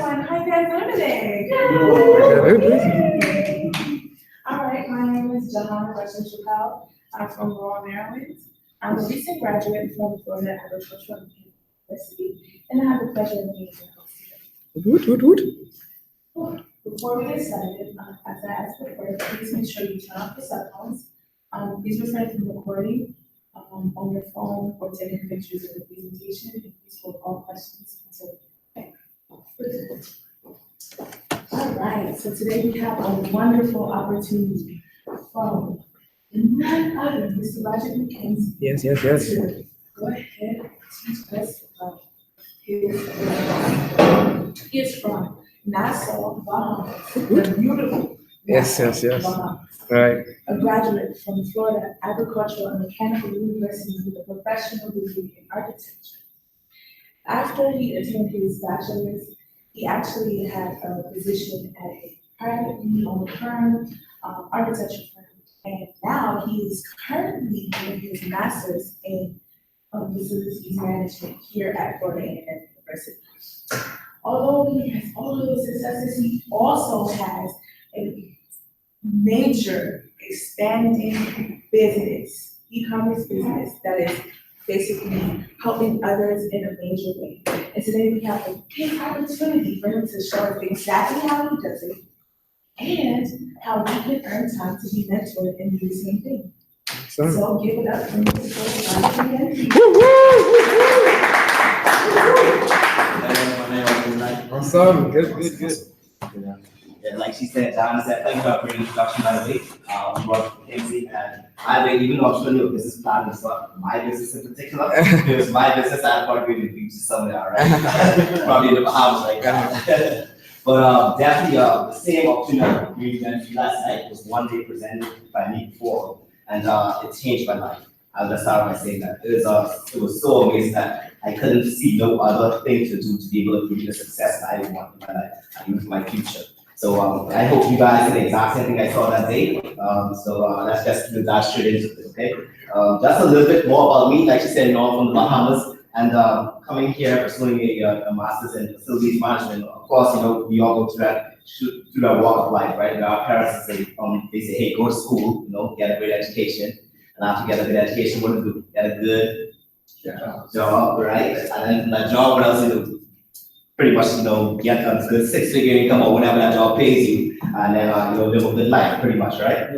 everyone. How you guys doing today? All right, my name is Johanna Russian Chappelle. I'm from Laurel, Maryland. I'm a recent graduate from Florida Agricultural University, and I have the pleasure of being your host today. Before we get started, as I asked before, please make sure you turn off your cell phones. Please refrain from recording on your phone or taking pictures of the presentation, and please hold all questions until the end. All right, so today we have a wonderful opportunity from none other than Mr. Roger McKenzie. Yes. To go ahead and teach us about his. He is from Nassau, Bahamas. The beautiful. Yes. Bahamas. Right. A graduate from Florida Agricultural and Mechanical University with a professional degree in architecture. After he attained his bachelor's, he actually had a position at a privately owned firm, architecture firm, and now he is currently doing his master's in facilities management here at Florida A&M University. Although he has all of those successes, he also has a major expanding business, e-commerce business that is basically helping others in a major way. And today we have a big opportunity for him to show us exactly how he does it and how we can earn time to be mentored and do the same thing. So give it up for Mr. Awesome. Good. Yeah, like she said, Donna said, thank you for a great introduction, by the way. We work with McKinsey, and I think even though I'm still your business plan is not my business in particular, if it was my business, I'd probably be in the future somewhere, right? Probably in the Bahamas right now. But definitely the same opportunity we went through last night was one day presented by me before, and it changed my life. I'll just start by saying that. It was so amazing that I couldn't see no other thing to do to be able to give the success that I want in my life and in my future. So I hope you guys did the exact same thing I saw that day. So let's just dive straight into it, okay? Just a little bit more about me. Like you said, I'm from the Bahamas, and coming here pursuing a master's in facilities management. Of course, we all go through that walk of life, right? Our parents say, hey, go to school, get a great education, and after you get a good education, what do? Get a good job, right? And then that job, what else you do? Pretty much, get a good six-figure income or whatever that job pays you, and then live a good life, pretty much, right?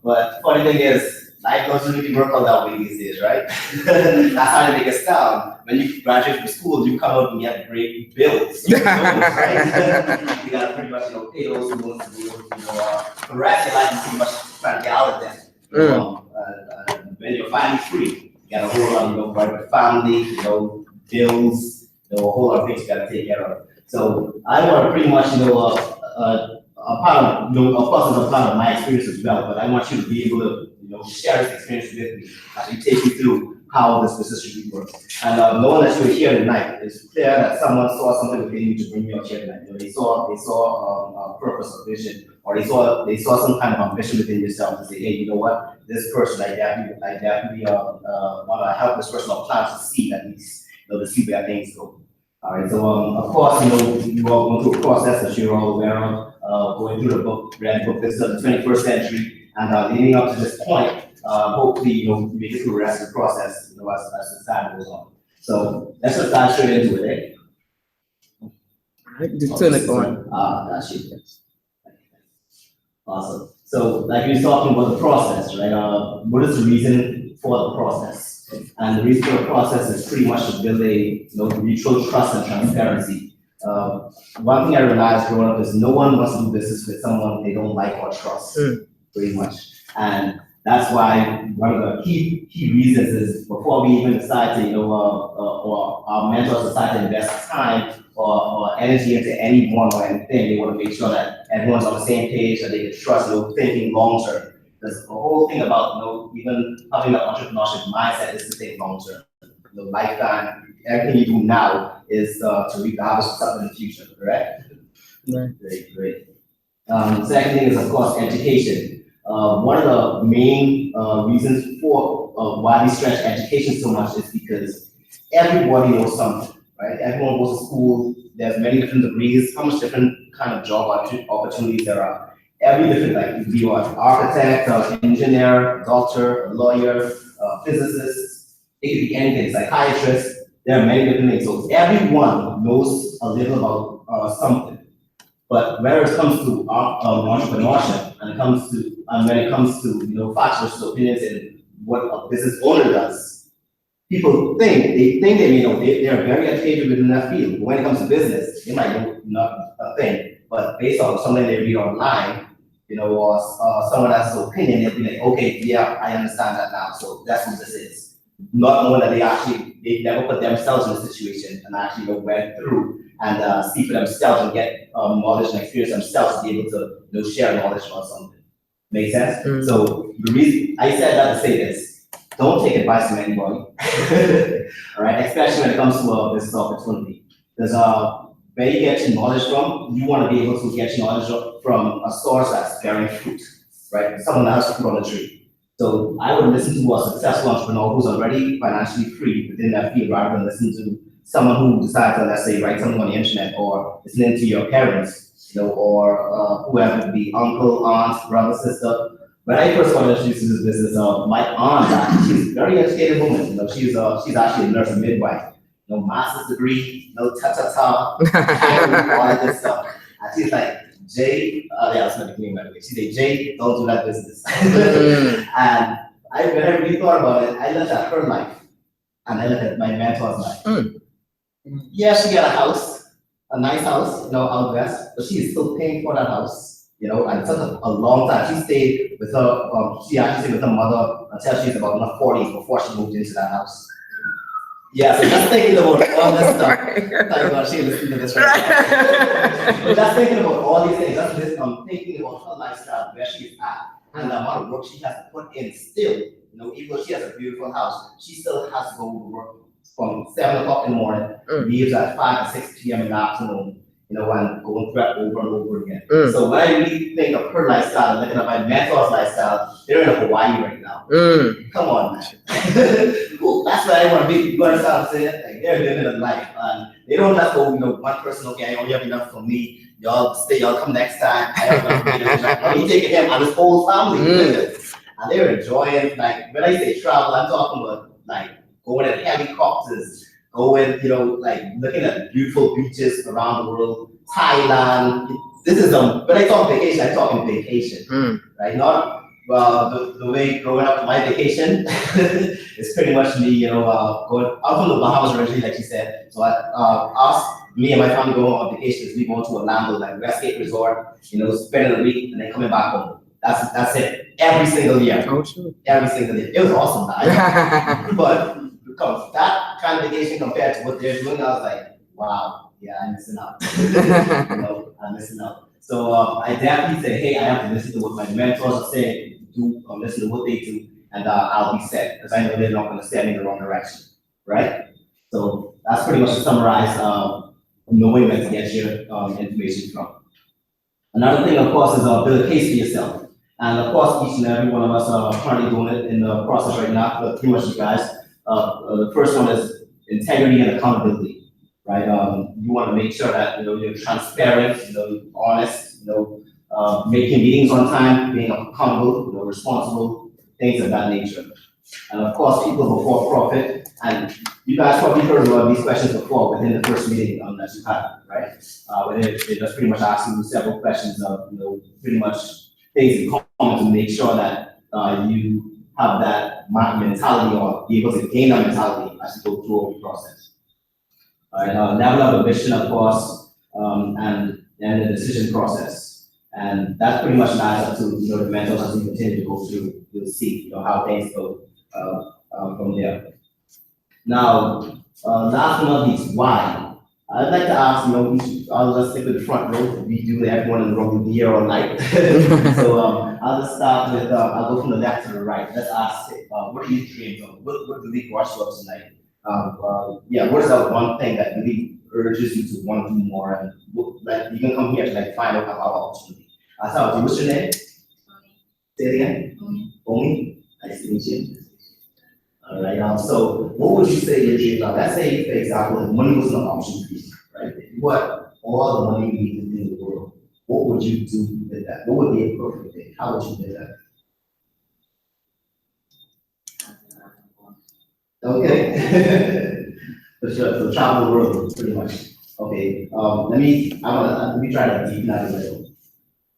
But funny thing is, life doesn't really work out that way these days, right? That's how they make it sound. When you graduate from school, you come out and get great bills, right? You gotta pretty much, pay those loans to do, the rest of your life is pretty much trying to get out of them. When you're finally free, you got a whole lot, private family, bills. There were a whole lot of things you got to take care of. So I want to pretty much, a part of, of course, it's a part of my experience as well, but I want you to be able to, share this experience with me as we take you through how this business really works. And knowing that you're here tonight, it's clear that someone saw something within you to bring you out here tonight. They saw a purpose or vision, or they saw some kind of ambition within yourself to say, hey, you know what, this person, I definitely want to help this person or plan to see at least. To see where things go. All right, so of course, you all go through a process that you're all aware of, going through the book, read the book, this is the 21st century, and leading up to this point, hopefully, you make it through the rest of the process, as the time goes on. So let's just dive straight into it, Just turn it on. That's it. Awesome. So, like we were talking about the process, right? What is the reason for the process? And the reason for the process is pretty much to build a mutual trust and transparency. One thing I realized growing up is no one wants to do business with someone they don't like or trust, pretty much. And that's why one of the key reasons is before we even decide to, or our mentors decide to invest time or energy into anyone or anything, they want to make sure that everyone's on the same page, that they can trust, thinking long term. There's the whole thing about, even having an entrepreneurship mindset is to think long term. Lifetime, everything you do now is to reap the harvest of something in the future, correct? Right. Great. Second thing is, of course, education. One of the main reasons for why we stretch education so much is because everybody knows something, right? Everyone goes to school. There's many different degrees. How much different kind of job opportunities there are? Every different, like if you are an architect, an engineer, a doctor, a lawyer, a physicist, it could be anything, psychiatrist. There are many different things. So everyone knows a little about something. But when it comes to entrepreneurship, and when it comes to factors, opinions, and what a business owner does, people think they may know they are very educated within that field. But when it comes to business, they might know not a thing. But based on something they read online, or someone else's opinion, they'll be like, okay, yeah, I understand that now. So that's what this is. Not knowing that they never put themselves in a situation and actually went through and see for themselves and get knowledge and experience themselves to be able to share knowledge about something. Make sense? So the reason I said that to say this, don't take advice from anybody. All right, especially when it comes to a business opportunity. Because where you get your knowledge from, you want to be able to get your knowledge from a source that's bearing fruit, right? Someone that has fruit on the tree. So I would listen to a successful entrepreneur who's already financially free within that field rather than listen to someone who decides to, let's say, write something on the internet or listening to your parents, or whoever it be, uncle, aunt, brother, sister. When I first got introduced to this business, my aunt, she's a very educated woman. She's actually a nurse and midwife. Master's degree, ta-ta-ta, all that good stuff. And she's like, Jay, yeah, that's not the name by the way. She said, Jay, don't do that business. And when I really thought about it, I looked at her life and I looked at my mentor's life. Yeah, she got a house, a nice house, out west, but she is still paying for that house, and it took a long time. She stayed with she actually stayed with her mother until she was about in her 40s before she moved into that house. Yeah, so just thinking about all this stuff. Thank God she listened to this right now. Just thinking about all these things, thinking about her lifestyle, where she is at, and the amount of work she has to put in still, even though she has a beautiful house, she still has to go to work from 7 o'clock in the morning, leaves at 5 or 6 p.m. in the afternoon, and going through that over and over again. So when I really think of her lifestyle and looking at my mentor's lifestyle, they're in Hawaii right now. Come on, man. That's what I want to be. You understand what I'm saying? Like, they're living a life. And they don't just go, one person, okay, I only have enough for me. Y'all stay, y'all come next time. I have enough for me. No, he's taking him and his whole family. And they're enjoying, like, when I say travel, I'm talking about, like, going in helicopters, going, like, looking at beautiful beaches around the world, Thailand. This is, when I talk vacation, I'm talking vacation, right? Not the way growing up, my vacation is pretty much me, going out from the Bahamas originally, like you said. So me and my family going on vacations, we go to Orlando, like Westgate Resort, spending a week and then coming back home. That's it. Every single year. Oh, sure. Every single year. It was awesome, but because that kind of vacation compared to what they're doing, I was like, wow, yeah, I'm missing out. I'm missing out. So I definitely say, hey, I have to listen to what my mentors are saying, listen to what they do, and I'll be set, because I know they're not going to steer me in the wrong direction, right? So that's pretty much to summarize knowing where to get your information from. Another thing, of course, is build a case for yourself. And of course, each and every one of us are currently doing it in the process right now, but pretty much you guys. The first one is integrity and accountability, right? You want to make sure that you're transparent, honest, making meetings on time, being accountable, responsible, things of that nature. And of course, people before profit. And you guys probably heard a lot of these questions before within the first meeting that you had, right? Where they just pretty much ask you several questions of pretty much things in common to make sure that you have that mentality or be able to gain that mentality as you go through the process. All right, level of ambition, of course, and then the decision process. And that pretty much lies up to the mentors as we continue to go through. You'll see how things go from there. Now, last but not least, why? I'd like to ask, I'll just stick with the front row. We do everyone in the room will be here all night. So I'll just start with, I'll go from the left to the right. Let's ask, what are your dreams of? What really brought you up tonight? What is that one thing that really urges you to want to do more? And like, you can come here to find out about opportunity. I'll start with you. What's your name? Say it again. Omi. Nice to meet you. All right, so what would you say your dreams are? Let's say, for example, if money was an option for you, right? If you had all the money you needed in the world, what would you do with that? What would be a perfect day? How would you do that? Okay. For sure, so travel the world, pretty much. Okay, let me try to deep dive a little.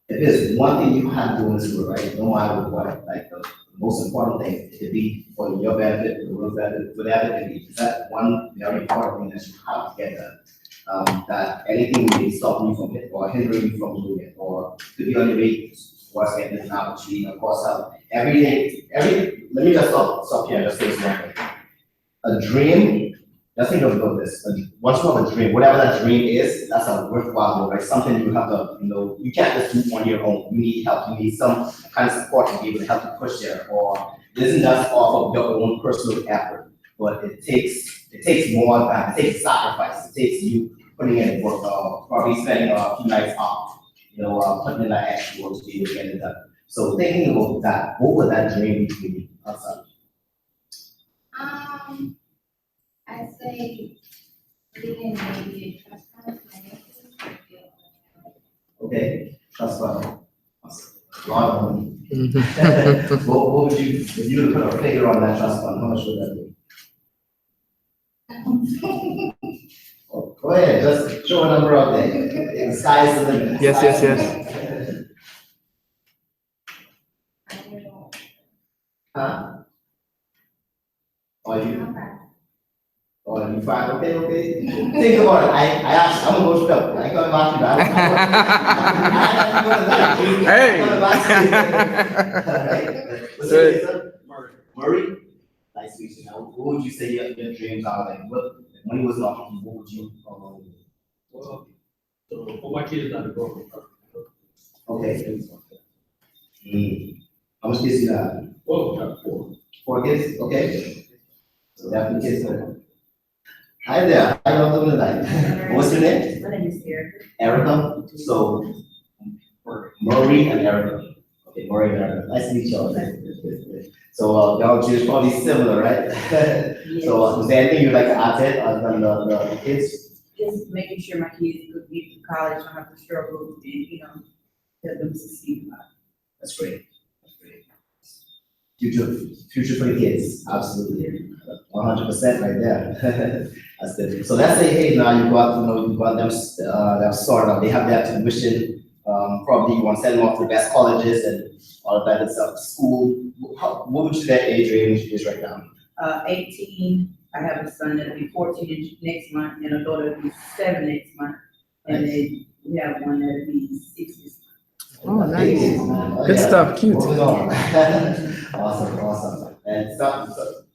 If there's one thing you have to do in this world, right, no matter what, like the most important thing, it could be for your benefit, for the world's benefit, whatever it is, that one very important thing that you have to get done. That anything may stop you from it, or hinder you from doing it, or could be on your way towards getting an opportunity, of course, let me just stop here and just say this one thing. A dream, just think about this. Once you have a dream, whatever that dream is, that's a worthwhile goal, right? Something you have to, you can't just do on your own. You need help. You need some kind of support to be able to help you push there. Or it isn't just off of your own personal effort, but it takes more than that. It takes sacrifice. It takes you putting in work, probably spending a few nights off, putting in that extra work to be able to get it done. So thinking about that, what would that dream be for you outside? I'd say living maybe a trust fund, Okay, trust fund. Awesome. A lot of money. What would you, if you were to put a figure on that trust fund, how much would that be? Oh, go ahead, just throw a number out there. The sky is the limit. Yes. I don't know. Huh? Or you find, okay. Think about it. I asked, I'm gonna go to I ain't coming back to that. Hey. What's your name, sir? Murray? Nice to meet you. Now, what would you say your dreams are? Like, what, when he was an option, what would you, Well, so for my kids, I go. okay. How much kids you have? Well, we have 4. 4 kids? Okay. So definitely kids there. Hi there, how you all doing tonight? What's your name? My name is Erica. Erica? So, Murray and Erica. Okay, Murray and Erica. Nice to meet you all. So, y'all Jews probably similar, right? So, is there anything you'd like to add to it other than the kids? Just making sure my kids could get to college, don't have to struggle, and, help them succeed. That's great. That's great. Future for the kids, absolutely. 100% right there. That's good. So let's say, hey, now you got them, they're sorted out. They have their tuition. Probably you want to send them off to the best colleges and all of that good stuff. School. What would you say their age range is right now? 18, I have a son that'll be 14 next month, and a daughter that'll be 7 next month. And then we have one that'll be 6 this month. Oh, nice. Good Yeah. stuff, cute. Moving on. Awesome. And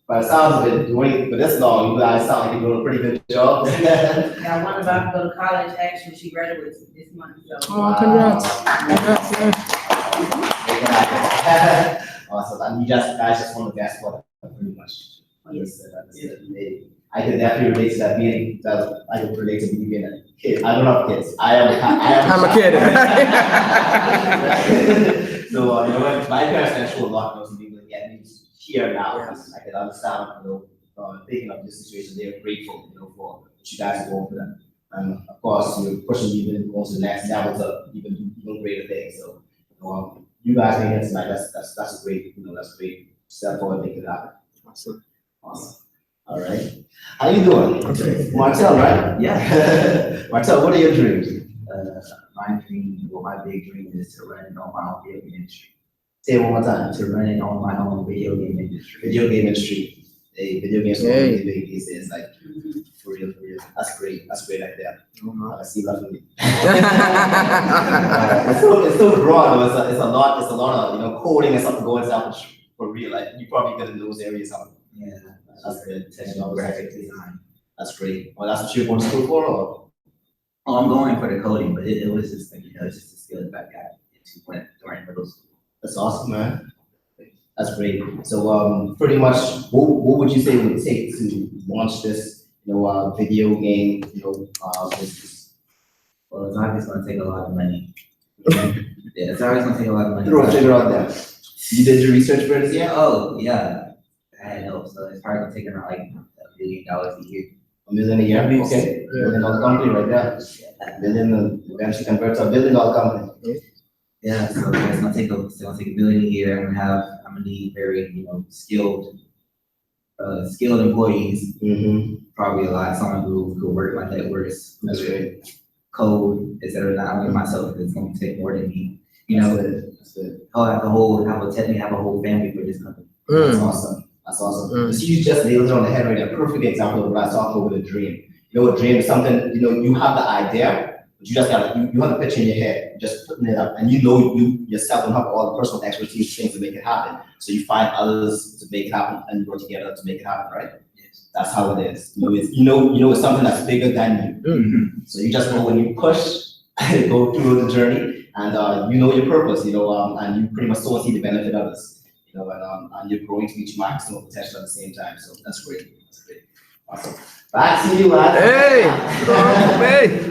by the sounds of it, doing for this long, you guys sound like you're doing a pretty good job. Now, one about to go to college, actually, she graduates this month, so. Oh, congrats. Awesome, and you guys just want the best for them, pretty much. Understood. I can definitely relate to that I can relate to being a kid. I don't have kids. I'm a kid. So, my parents can show a lot of those people get me here now. I can understand, thinking of this situation, they're grateful, for what you guys are going for them. And of course, you're pushing even going to the next level to even greater things. So, you guys being here tonight, that's a great, that's a great step forward thinking that. Awesome. All right. How you doing? Okay. Martel, right? Yeah. Martel, what are your dreams? My big dream is to run it on my own video game industry. Say it one more time. To run it on my own video game industry. Video game industry. Hey, video games are Hey. really big these days, like for real. That's great right there. I see lovely. It's so broad, though. It's a lot of coding and stuff going down for real. Like you probably get in those areas. Yeah. That's good. Technical graphic design. That's great. Well, that's what you're going to school for, or? Oh, I'm going for the coding, but it was just like, it's just a skill that I got into when during middle school. That's awesome, man. That's great. So, pretty much, what would you say it would take to launch this, video game, business? Well, it's obviously gonna take a lot of money. Yeah, it's always gonna take a lot of money. Throw a figure out there. You did your research for this yet? Oh, yeah. I had help. so it's probably gonna take around like $1 billion a year. $1 million a year, At least, okay, yeah. $1 billion company right there. That billion will eventually convert to $1 billion company. Yeah, so it's gonna take it's gonna take $1 billion a year. I'm gonna need very, skilled employees, Mm-hmm, probably a lot, someone who could work my networks, who that's could great. code, et cetera. Not only myself, it's gonna take more than me. That's good. I'll have technically have a whole family for this company. That's Mm. awesome. That's awesome. Mm. So you just nailed it on the head right there. Perfect example of what I was talking about with a dream. A dream is something, you have the idea, but you just you have the picture in your head, you're just putting it up, and you yourself don't have all the personal expertise things to make it happen. So you find others to make it happen, and you work together to make it happen, right? Yes. That's how it is. It's something that's bigger than you. Mm. So you just go and you push, go through the journey, and you know your purpose, and you pretty much so see the benefit of this, and you're growing to reach maximum potential at the same time. So that's great. That's great. Awesome. Back to you, lad. Hey, hey.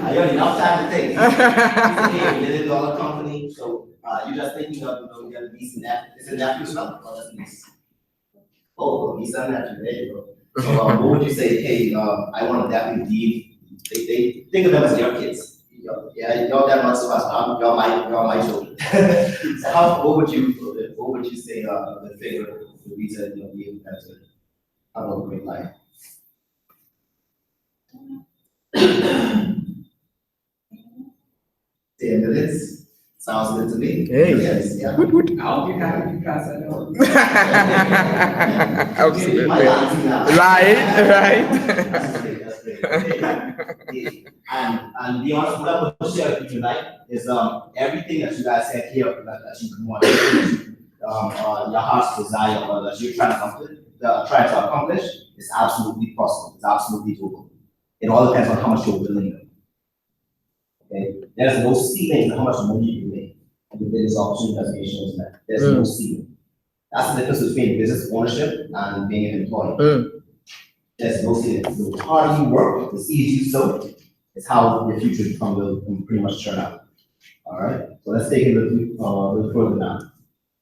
I got enough time to think. Hey, $1 billion company, so you're just thinking of, you got a niece and nephew. Is it nephew as well? Oh, that's nice. Oh, niece and nephew, there you go. So what would you say, hey, I want to definitely leave, they think of them as your kids. Yeah, y'all that much of us, y'all my children. So what would you say, the figure, the reason, be able to have a great life? $10 million sounds good to me. Hey. Yes, yeah. I'll be happy to pass that on. Absolutely. My last now. Right. That's great, that's great. Okay. Yeah. And be honest, what I would share with you tonight is everything that you guys said here that you want, your heart's desire or that you're trying to accomplish is absolutely possible. It's absolutely doable. It all depends on how much you're willing to. Okay, there's no ceiling to how much money you make with this opportunity that shows that. There's no ceiling. That's the difference between business ownership and being an employee. Mm. There's no ceiling. The harder you work, the easier you sow, is how your future will pretty much turn out. All right, so let's take it a little further now.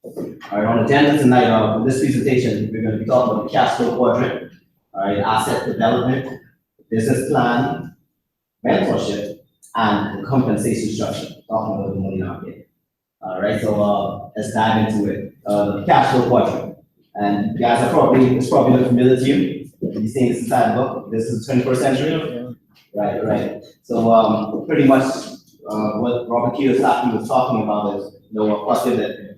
All right, on the agenda tonight, in this presentation, we're going to be talking about the cash flow quadrant, all right, asset development, business plan, mentorship, and the compensation structure, talking about the money market. All right, so let's dive into it. The cash flow quadrant. And you guys it's probably familiar to you. You've seen this inside the book. This is the 21st century. Right. So pretty much what Robert Kiyosaki was talking about is, of course, there's the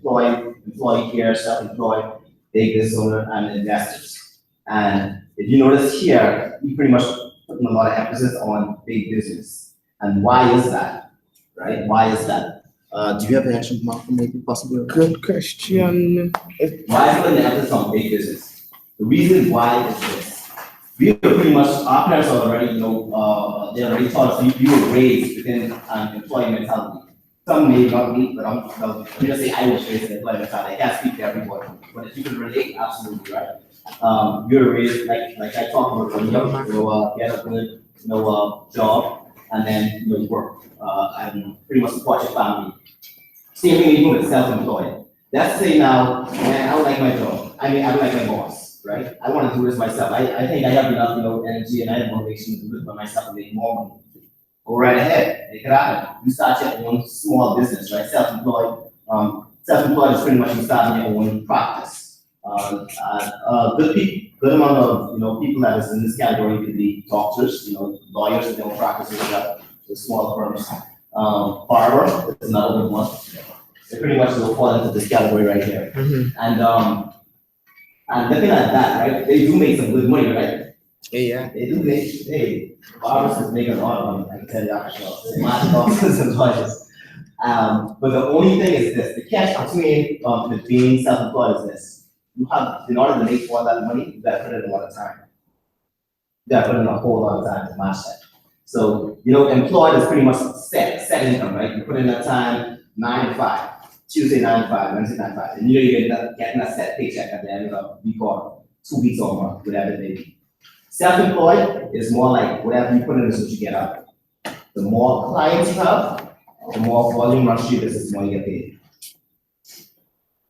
employee care, self-employed, big business owner, and investors. And if you notice here, we pretty much putting a lot of emphasis on big business. And why is that? Right? Why is that? Do you have the action mark maybe possible? Good question. Why is putting the emphasis on big business? The reason why is this. We are pretty much, our parents are already, they already taught us, you were raised within an employee mentality. Some may not be, but I'm gonna say I was raised in employee mentality. I can't speak to everybody, but if you can relate, absolutely right. You're raised, like I talked about when you get a good, job, and then you work, and pretty much support your family. Same thing even with self-employed. Let's say now, man, I don't like my job. I don't like my boss, right? I want to do this myself. I think I have enough, energy and I have motivation to do this by myself and make more money. Go right ahead, make it happen. You start your own small business, right? Self-employed. Self-employed is pretty much you starting your own practice. Good amount of people that is in this category could be doctors, lawyers in their own practices, the small firms. Barber is another good one. They pretty much will fall into this category right here. Mm-hmm. And looking at that, right, they do make some good money, right? Yeah. They do make, barbers is making a lot of money, I can tell you that for sure. Much doctors and lawyers. But the only thing is this, the catch between being self-employed is this. You have, in order to make all that money, you gotta put in a lot of time. You gotta put in a whole lot of time to match that. So, employed is pretty much set income, right? You put in that time, 9 to 5, Tuesday 9 to 5, Wednesday 9 to 5, and you're getting that set paycheck at the end of the week or 2 weeks or more, whatever it may be. Self-employed is more like whatever you put in is what you get out. The more clients you have, the more volume runs to your business, the more you get paid.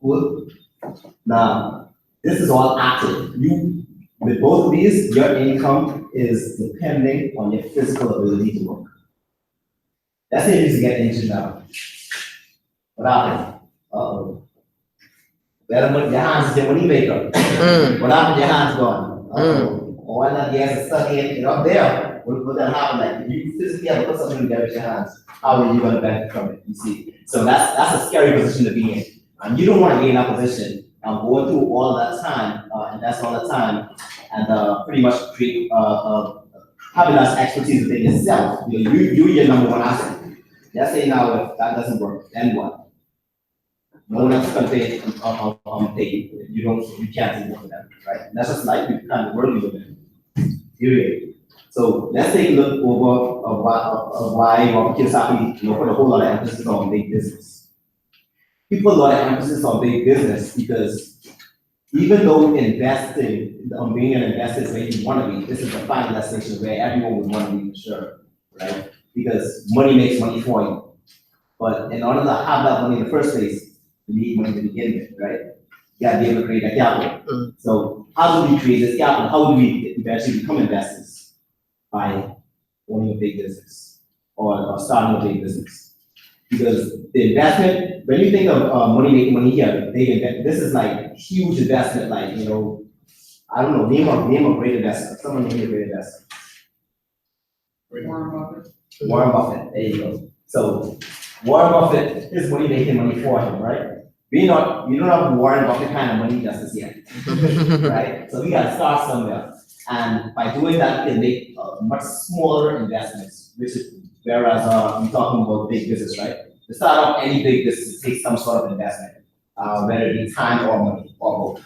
Cool. Now, this is all active. With both of these, your income is depending on your physical ability to work. That's the reason to get injured now. What happened? Uh-oh. Better put your hands to when you wake up. What happened? Your hands gone. Uh-oh. Or why not the ass is stuck in up there? What that happen? Like if you physically have to put something together with your hands, how are you gonna benefit from it? You see? So that's a scary position to be in. And you don't want to be in that position. Going through all that time, and that's all the time, and pretty much create having that expertise within yourself. You're your number one asset. Let's say now if that doesn't work, then what? No one else is gonna pay pay you. You can't do it for them, right? That's just like the kind of world we live in. Period. So let's take a look over why Robert Kiyosaki, put a whole lot of emphasis on big business. He put a lot of emphasis on big business because even though investing, being an investor is where you want to be, this is the final destination where everyone would want to be for sure, right? Because money makes money for you. But in order to have that money in the first place, you need money to begin with, right? You gotta be able to create that capital. So how do we create this capital? How do we eventually become investors? By owning a big business or starting a big business. Because the investment, when you think of money making money here, this is like huge investment, like, I don't know, name a great investor. Someone name a great investor. Warren Buffett. Warren Buffett, there you go. So Warren Buffett is money making money for him, right? You don't have Warren Buffett kind of money just yet, right? So we gotta start somewhere. And by doing that, we can make much smaller investments, whereas we're talking about big business, right? To start off any big business, it takes some sort of investment, whether it be time or money or both,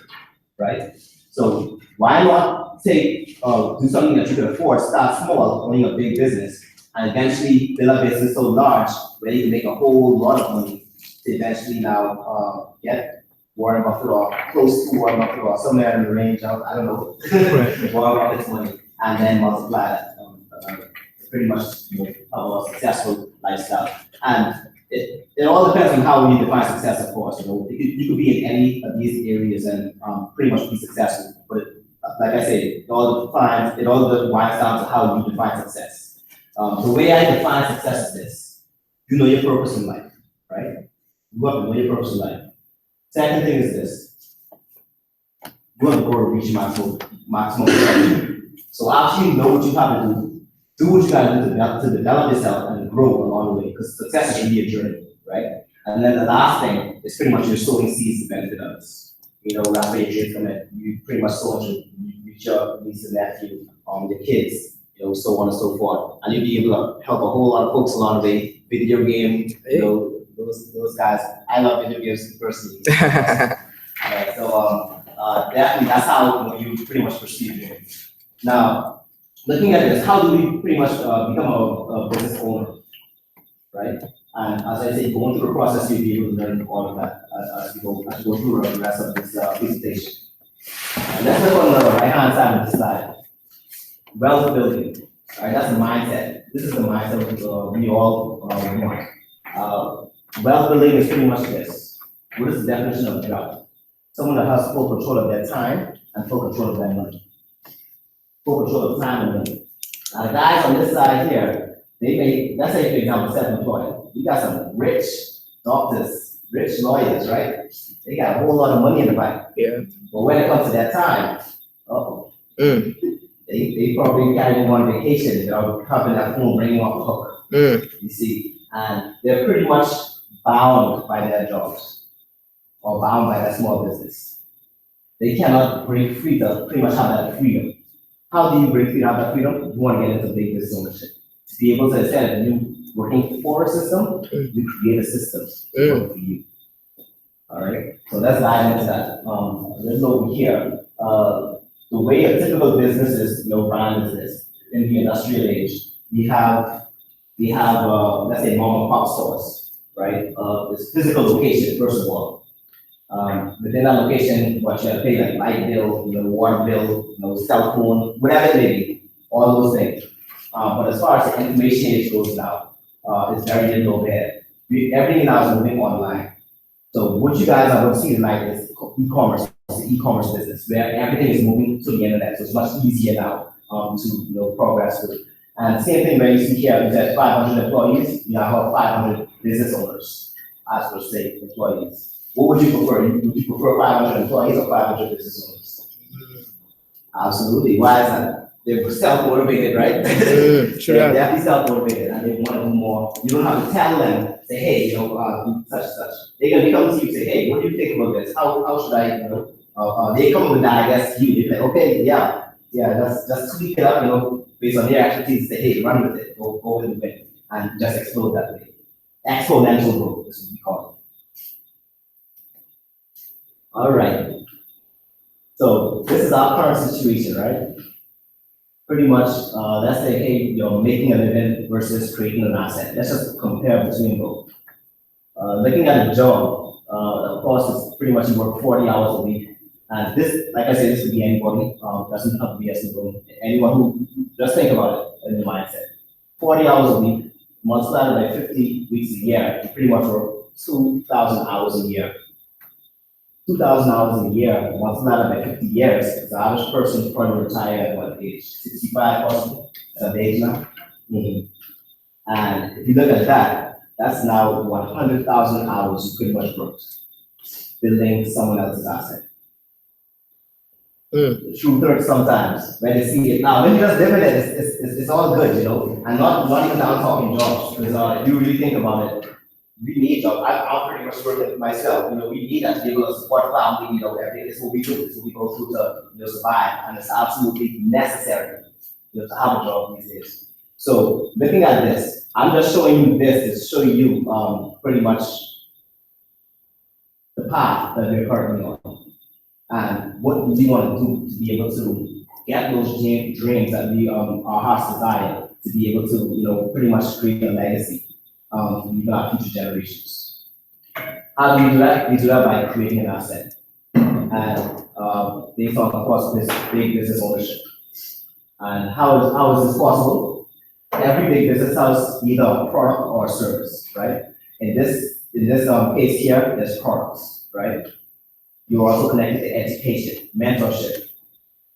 right? So why not do something that you can afford, start small, owning a big business, and eventually build a business so large where you can make a whole lot of money to eventually now get Warren Buffett or close to Warren Buffett or somewhere in the range of, I don't know, Warren Buffett's money, and then multiply that. Pretty much have a successful lifestyle. And it all depends on how you define success, of course. You could be in any of these areas and pretty much be successful. But like I said, it all boils down to how you define success. The way I define success is this: you know your purpose in life, right? You have to know your purpose in life. Second thing is this: you have to go to reach maximum potential. So after you know what you have to do what you gotta do to develop yourself and grow along the way, because success is really a journey, right? And then the last thing is pretty much you're sowing seeds to benefit others. That's where your dreams come in. You pretty much sow it to reach your niece and nephew, your kids, so on and so forth. And you'll be able to help a whole lot of folks along the way. Video game, those guys. I love video games personally. Right, so definitely that's how you pretty much perceive it. Now, looking at this, how do we pretty much become a business owner, right? And as I say, going through the process, you'll be able to learn all of that as you go through the rest of this presentation. Let's look on the right-hand side of the slide. Wealth building, right? That's the mindset. This is the mindset we all want. Wealth building is pretty much this. What is the definition of wealth? Someone that has full control of their time and full control of their money. Full control of time and money. Now the guys on this side here, let's say for example, self-employed. You got some rich doctors, rich lawyers, right? They got a whole lot of money in the bank. Yeah. But when it comes to that time, they probably can't even go on vacation without having that phone ringing off the hook. You see, and they're pretty much bound by their jobs or bound by their small business. They cannot break free to pretty much have that freedom. How do you break free, have that freedom? You want to get into big business ownership. To be able to, instead of you working for a system, you create a system to work for you. All right, so let's dive into that. There's over here. The way a typical business is, run is this. In the industrial age, we have let's say mom and pop stores, right? This physical location, first of all. Within that location, what you have to pay, like light bill, water bill, cell phone, whatever it may be, all those things. But as far as the information age goes now, it's very little there. Everything now is moving online. So what you guys are going to see tonight is e-commerce the e-commerce business, where everything is moving to the internet, so it's much easier now to progress with. And same thing where you see here, you said 500 employees, you now have 500 business owners, as per se, employees. What would you prefer? Would you prefer 500 employees or 500 business owners? Absolutely. Why is that? They're self-motivated, right? Sure. They're definitely self-motivated and they want to do more. You don't have to tell them, say, hey, do such and such. They're going to come to you and say, hey, what do you think about this? How should I, they come up with that, I guess, you. They say, okay, yeah, just tweak it up, based on their expertise, say, hey, run with it, go with it, and just explode that way. Exponential growth is what we call it. All right. So this is our current situation, right? Pretty much, let's say, hey, you're making a living versus creating an asset. Let's just compare between both. Looking at a job, of course, it's pretty much you work 40 hours a week. And this, like I said, this could be anybody, doesn't have to be a single, anyone who, just think about it in the mindset. 40 hours a week, multiplied by 50 weeks a year, you pretty much work 2,000 hours a year. 2,000 hours a year, multiplied by 50 years, the average person is probably retire at what age? 65 possibly, at age now. And if you look at that, that's now 100,000 hours you pretty much worked building someone else's asset. True third sometimes when they see it. Now, when you just live in it, it's all good, and not even down talking jobs, because if you really think about it, we need jobs. I'm pretty much working myself. We need that to be able to support family. Everything is what we do. It's what we go through to survive, and it's absolutely necessary to have a job these days. So looking at this, I'm just showing you this to show you pretty much the path that we're currently on, and what we want to do to be able to get those dreams that our hearts desire, to be able to pretty much create a legacy. Even our future generations. How do we do that? We do that by creating an asset. And based on, of course, this big business ownership. And how is this possible? Every big business has either a product or a service, right? In this case here, there's products, right? You're also connected to education, mentorship.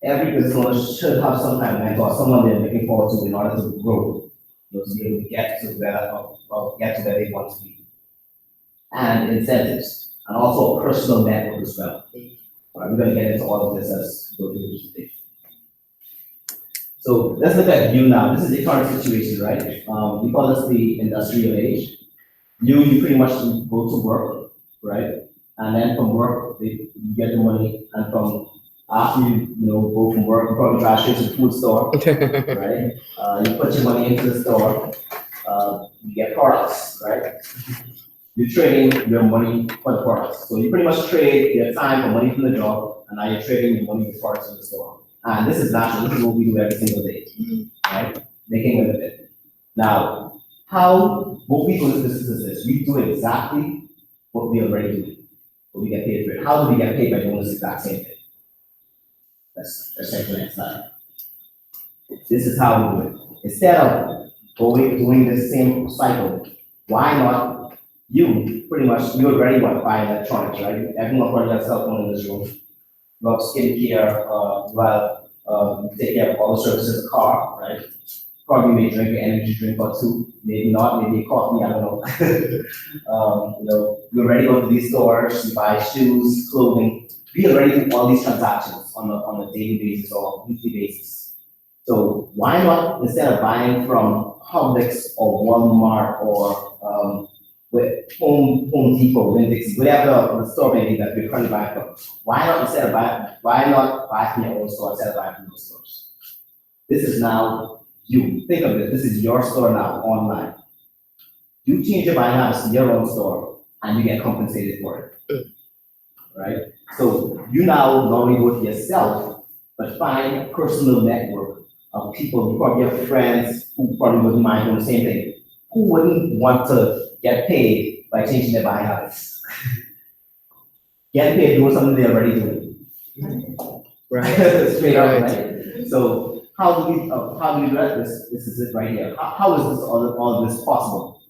Every business owner should have some kind of mentor, someone they're looking forward to in order to grow. To be able to get to where they want to be. And incentives, and also a personal network as well. Right, we're going to get into all of this as we go through the presentation. So let's look at you now. This is the current situation, right? We call this the industrial age. You pretty much go to work, right? And then from work, you get the money, and from after you go from work, you probably drive straight to the food store, right? You put your money into the store, you get products, right? You're trading your money for the products. So you pretty much trade your time for money from the job, and now you're trading your money for products in the store. And this is natural. This is what we do every single day, right? Making a living. Now, what we do in this business is this: we do exactly what we already do, what we get paid for it. How do we get paid by doing this exact same thing? Let's check the next slide. This is how we do it. Instead of doing the same cycle, why not you already want to buy electronics, right? Everyone probably has a cell phone in this room. You have skincare, you take care of all the services of the car, right? Probably may drink an energy drink or two, maybe not, maybe coffee, I don't know. You already go to these stores, you buy shoes, clothing. We already do all these transactions on a daily basis or weekly basis. So why not, instead of buying from Publix or Walmart or with Home Depot, Winn-Dixie, whatever the store may be that we're currently buying from, why not buy from your own store instead of buying from those stores? This is now you. Think of it, this is your store now, online. You change your buying habits to your own store and you get compensated for it, right? So you now not only work yourself, but find a personal network of people. You probably have friends who probably wouldn't mind doing the same thing. Who wouldn't want to get paid by changing their buying habits? Get paid doing something they're already doing. Right. Straight up, right? So how do we do that? This is it right here. How is this all this possible?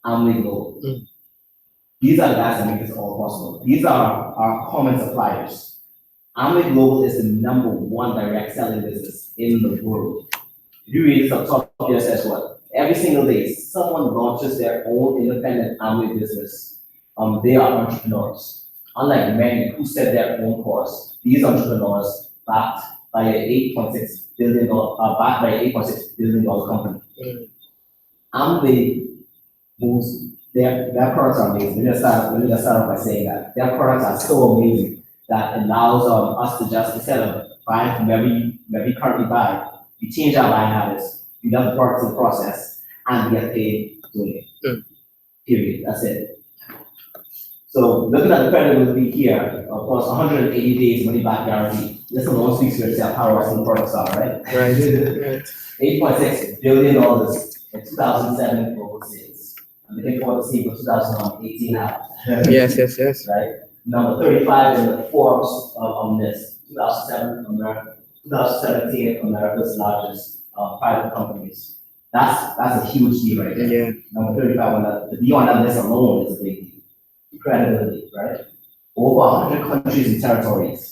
I'm legal. These are the guys that make this all possible. These are our common suppliers. Amway Global is the number one direct selling business in the world. If you read this up top, it says what? Every single day, someone launches their own independent Amway business. They are entrepreneurs. Unlike many who set their own course, these entrepreneurs backed by an $8.6 billion company. Amway moves, their products are amazing. Let me just start off by saying that their products are so amazing that allows us to just, instead of buying from where we currently buy, we change our buying habits, we love the products in the process, and we get paid doing it. Period. That's it. So looking at the credibility here, of course, 180 days money back guarantee. This alone speaks for itself how awesome the products are, right? Right. $8.6 billion in 2007 global sales. I'm looking forward to seeing for 2018 now. Yes. Right? Number 35 in the Forbes on this, 2017 America's largest private companies. That's a huge deal right there. Yeah. Number 35 on that, the deal on that list alone is a big deal. Credibility, right? Over 100 countries and territories.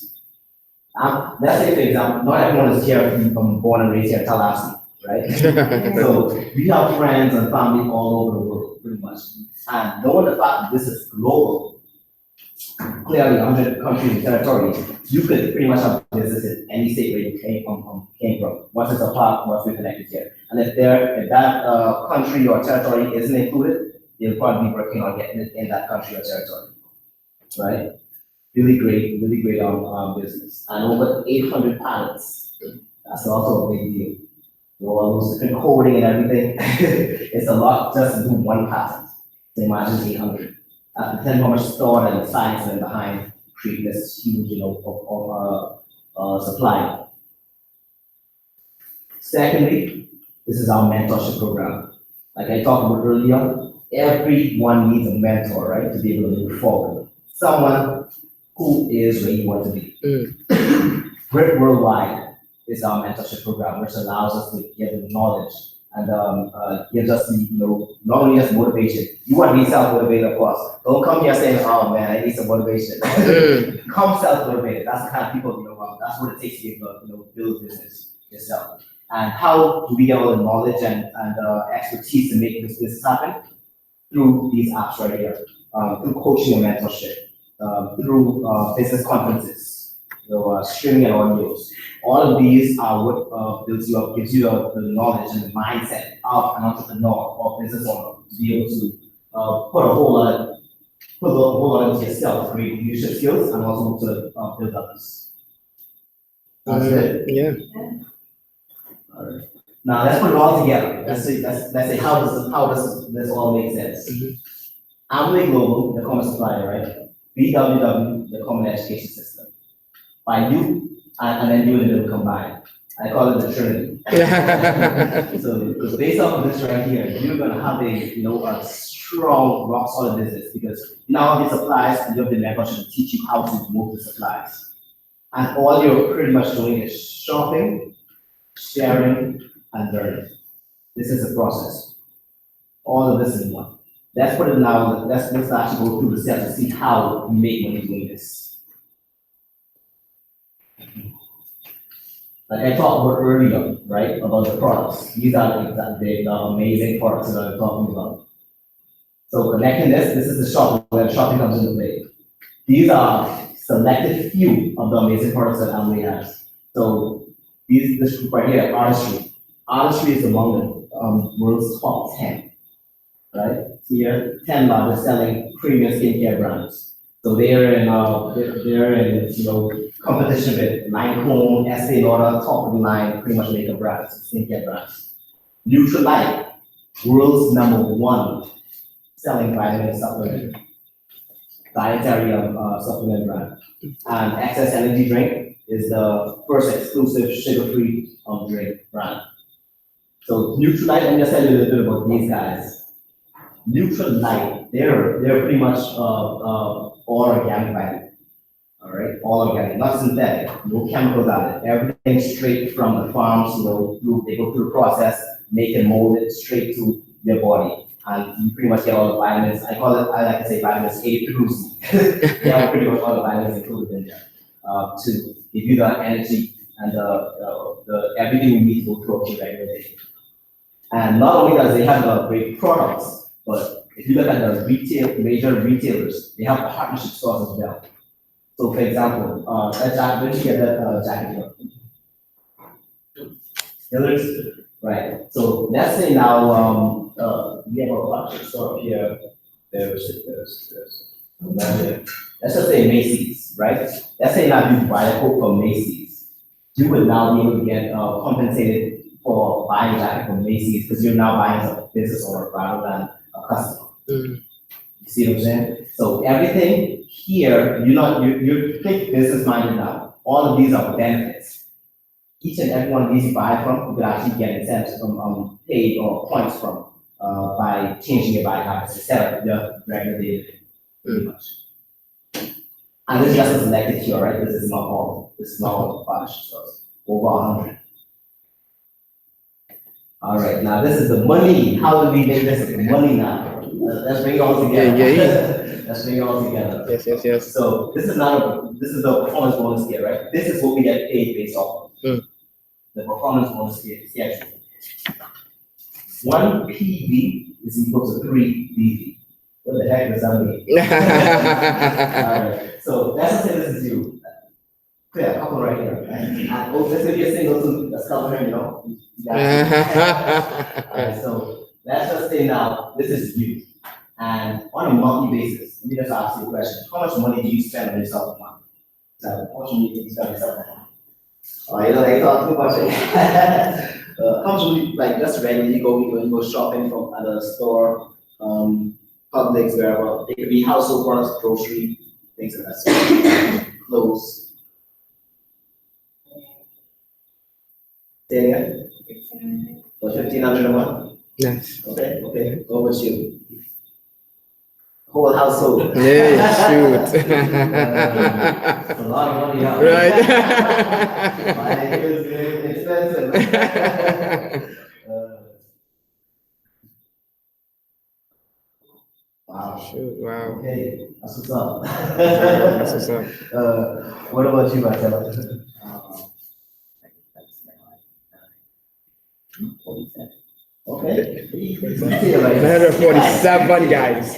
Let's say, for example, not everyone is here from born and raised here in Tallahassee, right? So we have friends and family all over the world, pretty much. And knowing the fact that this is global, clearly 100 countries and territories, you could pretty much have business in any state where you came from. Once it's a part, once we're connected here. And if that country or territory isn't included, they'll probably be working on getting it in that country or territory, right? Really great business. And over 800 patents. That's also a big deal. You know, all those different coding and everything. It's a lot just to do one patent. So imagine 800. Depending how much thought and science and behind creating this huge, supply. Secondly, this is our mentorship program. Like I talked about earlier, everyone needs a mentor, right, to be able to move forward. Someone who is where you want to be. Grit Worldwide is our mentorship program, which allows us to get the knowledge and gives us the, not only just motivation. You want to be self-motivated, of course. Don't come here saying, oh man, I need some motivation. Come self-motivated. That's the kind of people, that's what it takes to be able to, build business yourself. And how do we get all the knowledge and expertise to make this business happen? Through these apps right here, through coaching and mentorship, through business conferences, streaming and audios. All of these are what builds you up, gives you the knowledge and the mindset of an entrepreneur or business owner to be able to put a whole lot into yourself, create leadership skills, and also to build others. That's it. Yeah. All right. Now let's put it all together. Let's say how does this all make sense? Amway Global, the common supplier, right? BWW, the common education system. By you and then you and it will combine. I call it the Trinity. So based off of this right here, you're gonna have a strong, rock solid business because you now have the supplies and you have the mentorship to teach you how to move the supplies. And all you're pretty much doing is shopping, sharing, and learning. This is the process. All of this in one. Let's put it now, let's actually go through the steps to see how we make money doing this. Like I talked about earlier, right, about the products. These are the amazing products that I'm talking about. So connecting this is the shop where shopping comes into play. These are selected few of the amazing products that Amway has. So this group right here, artistry. Artistry is among the world's top 10, right? Here, 10 largest selling premium skincare brands. So they're in competition with Lancome, Estee Lauder, top of the line, pretty much makeup brands, skincare brands. Nutrilite, world's #1 selling vitamin supplement, dietary supplement brand. And Excess Energy Drink is the first exclusive sugar-free drink brand. So Nutrilite, let me just tell you a little bit about these guys. Nutrilite, they're pretty much all organic vitamin. All right, all organic, not synthetic, no chemicals added. Everything straight from the farms, they go through the process, make and mold it straight to your body. and you pretty much get all the vitamins. I like to say vitamins A through C. They have pretty much all the vitamins included in there to give you the energy and the everything you need to go throughout your regular day. And not only does they have great products, but if you look at the major retailers, they have partnership stores as well. So, for example, where did you get that jacket from? Hiller's? Right. So let's say now we have a partnership store up here. Let's just say Macy's, right? Let's say now you buy a coat from Macy's, you would now be able to get compensated for buying a jacket from Macy's because you're now buying as a business owner rather than a customer. You see what I'm saying? So everything here, you think business minded now. All of these are benefits. Each and every one of these you buy from, you could actually get incentives from paid or points from by changing your buying habits instead of the regular day, pretty much. And this is just a selected here, right? This is not all. This is not all the partnership stores. Over 100. All right, now this is the money. How do we make this money now? Let's bring it all together. Let's bring it all together. Yes. So this is the performance bonus here, right? This is what we get paid based off of. The performance bonus schedule. 1 PV is equal to 3 BV. What the heck does that mean? Alright, so let's just say this is you. Clear, a couple right here. And this will be a single tooth that's covering, Alright, so let's just say now this is you. And on a monthly basis, let me just ask you a question. How much money do you spend on yourself a month? So how much money do you spend on yourself a month? Oh, they talk too much. How much would you, like, just randomly you go shopping from at a store, Publix, wherever. It could be household products, grocery, things like that. Clothes. Say again? For 1,500 a month? Nice. Okay. What about you? Whole household. Yeah, shoot. A lot of money out Right. Mine is expensive. Wow. Shoot, wow. Okay, that's what's up. That's what's up. What about you, Marcelo? 47. Okay. 147, guys.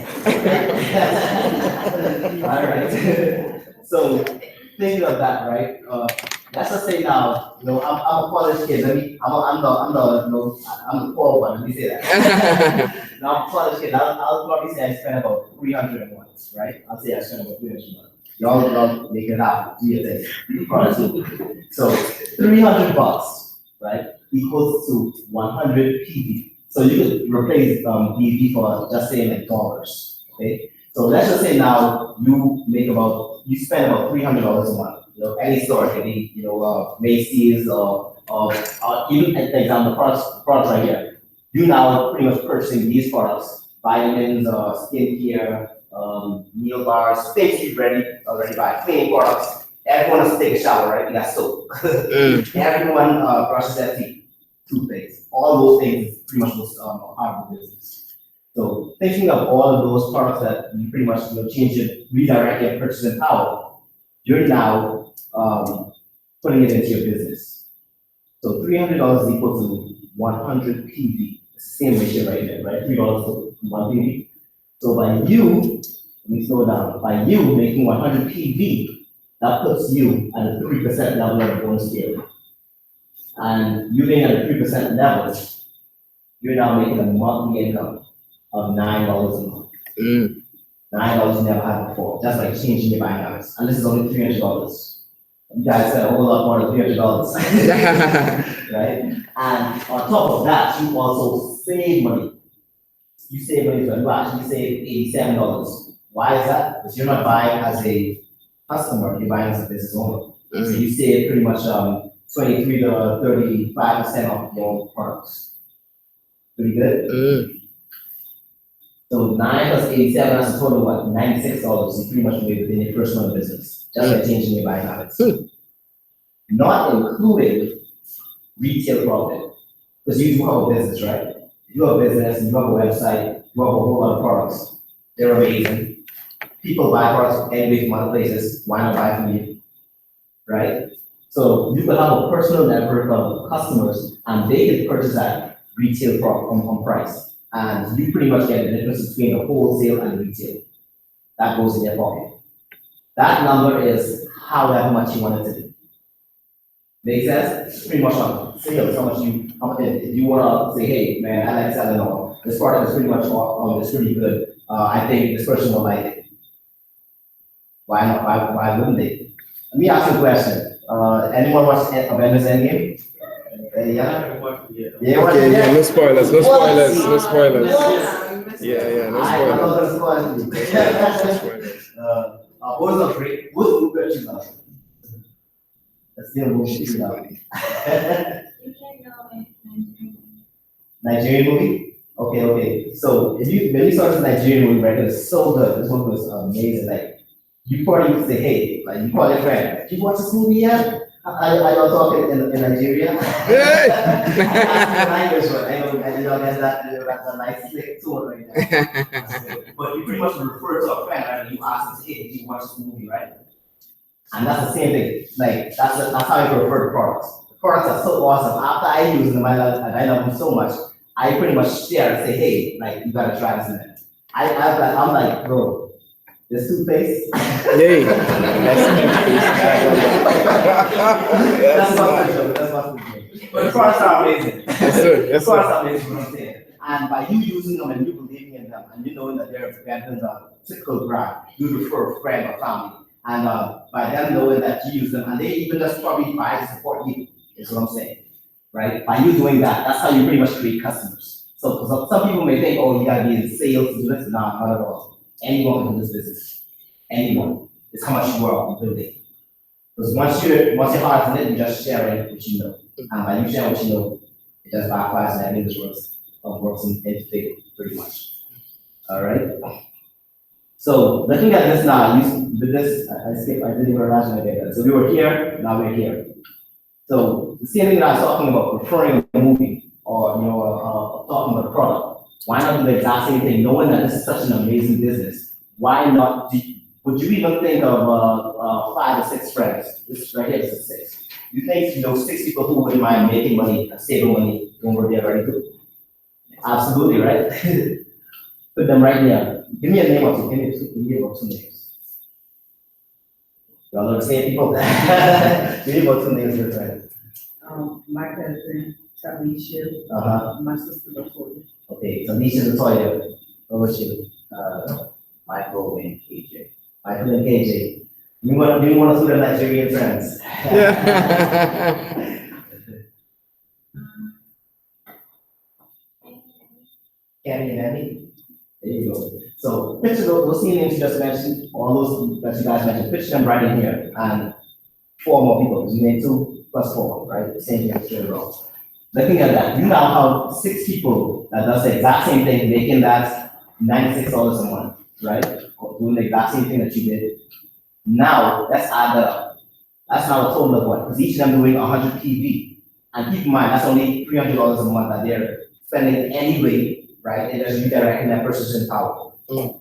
All right. So thinking of that, right? Let's just say now, I'm a college kid. I'm the poor one. Let me say that. Now I'm a college kid. I'll probably say I spend about 300 a month, right? I'll say I spend about 300 a month. Y'all make it happen. Do your thing. So $300, right, equals to 100 PV. So you could replace BV for just saying like dollars. Okay. So let's just say now you spend about $300 a month. Any store, maybe Macy's or even for example, the products right here. You now pretty much purchasing these products, vitamins, skincare, meal bars, things you've already buy, cleaning products. Everyone has to take a shower, right? You got soap. Everyone brushes their teeth, toothpaste. All those things pretty much was part of the business. So thinking of all of those products that you pretty much change it, redirect your purchasing power, you're now putting it into your business. So $300 is equal to 100 PV. It's the same ratio right there, right? $3 to 1 PV. So by you, let me slow down. By you making 100 PV, that puts you at a 3% level of the bonus scale. And you being at a 3% level, you're now making a monthly income of $9 a month. $9 you never had before, just like changing your buying habits. And this is only $300. You guys spend a whole lot more than $300, right? And on top of that, you also save money. You save money, so you actually save $87. Why is that? Because you're not buying as a customer, you're buying as a business owner. So you save pretty much 23 to 35% of your own products. Pretty good. So 9 plus 87, that's a total of what? $96 you pretty much made within your first month of business, just by changing your buying habits. Not including retail profit. Because you do have a business, right? If you have a business, you have a website, work with a whole lot of products. They're amazing. People buy products anyway from other places. Why not buy from you? Right? So you could have a personal network of customers and they can purchase at retail on price. And you pretty much get the difference between the wholesale and the retail. That goes in your pocket. That number is however much you want it to be. Make sense? It's pretty much on sales, how much if you wanna say, hey, man, I like selling all, this product is pretty much it's pretty good. I think this person will like it. Why not? Why wouldn't they? Let me ask you a question. Anyone watch Avengers Endgame? I Yeah? haven't watched it yet. Yeah, watch Okay, it? yeah, no spoilers, no What? spoilers, no spoilers. What? Yeah, no I'm not spoilers. gonna spoil No it. spoilers. Both are great. Both movie are cheap now. Let's see a movie She's now. funny. You can go in Nigerian movie? Okay. So when you saw this Nigerian movie, right, it was so good. This one was amazing. Like you probably would say, hey, like you call your friend, did you watch this movie yet? I don't talk in Nigeria. Hey! Language, but I know that's that's a nice slick tone right there. But you pretty much refer to a friend, right? And you ask them, hey, did you watch this movie, right? And that's the same thing. Like that's how you refer to products. The products are so awesome. After I use them, I love them so much. I pretty much share and say, hey, like you gotta try this man. I'm like, bro, this toothpaste. Yay! That's Yes, what sir. that's what But the products are amazing. Yes, sir. The Yes, products sir. are amazing, what I'm saying. And by you using them and you believing in them and you knowing that they're better than the typical brand, you refer a friend or family. And by them knowing that you use them and they even just probably buy to support you, is what I'm saying. Right? By you doing that, that's how you pretty much create customers. So some people may think, oh, you gotta be in sales to do this. No, not at all. Anyone can do this business. Anyone. It's how much you are building. Because once your heart's in it, you just sharing what you know. And by you sharing what you know, it just backfires and everything just works in favor, pretty much. All right. So looking at this now, with this, I didn't even imagine I did that. So we were here, now we're here. So the same thing that I was talking about, referring a movie or talking about a product. Why not do the exact same thing, knowing that this is such an amazing business? Why not? Would you even think of 5 or 6 friends? This right here is a 6. You think 6 people who wouldn't mind making money and saving money doing what they're already doing? Absolutely, right? Put them right there. Give me a name or two. Give me about 2 names. Y'all know the same people. Give me about 2 names, your friend. My cousin, Talisha, my sister, Latoya. Okay, so Nisha and Latoya. What about you? Michael and KJ. Michael and KJ. You want to do the Nigerian friends? Yeah. Candy and Andy? There you go. So picture those same names you just mentioned, all those that you guys mentioned, picture them right in here, and 4 more people. You made 2 plus 4, right? The same thing straight around. Looking at that, you now have 6 people that does the exact same thing, making that $96 a month, right? Or doing the exact same thing that you did. Now, let's add that up. That's now a total of what? Because each of them doing 100 PV. And keep in mind, that's only $300 a month that they're spending anyway, right? It doesn't redirecting that purchasing power.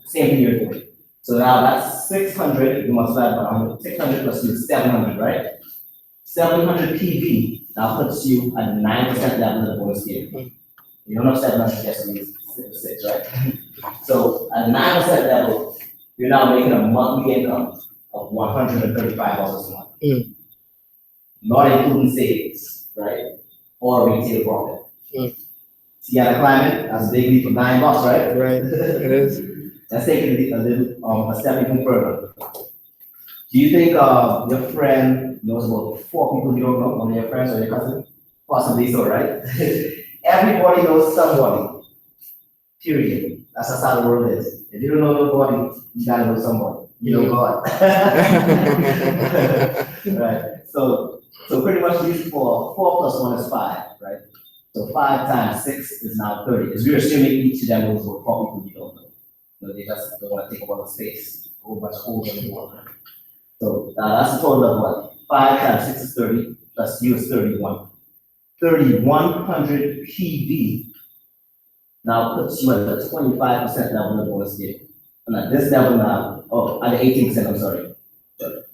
Same thing you're doing. So now that's 600, you multiply by 100. 600 plus 2 is 700, right? 700 PV now puts you at 9% level of the bonus scale. You don't have 700 just to 6, right? So at 9% level, you're now making a monthly income of $135 a month. Not including savings, right? Or retail profit. See how the climate? That's a big leap of $9, right? Right, it is. Let's take it a step even further. Do you think your friend knows about 4 people you don't know, one of your friends or your cousin? Possibly so, right? Everybody knows somebody. Period. That's just how the world is. If you don't know nobody, you gotta know somebody. You know God. Right. So pretty much these 4 plus 1 is 5, right? So 5 times 6 is now 30. Because we're assuming each of them knows about 4 people you don't know. They just don't want to take up all the space, a whole bunch of holes in the wall. So that's the total of what? 5 times 6 is 30, plus U is 31. 3,100 PV now puts you at the 25% level of the bonus scale. And at this level now, at the 18%, I'm sorry,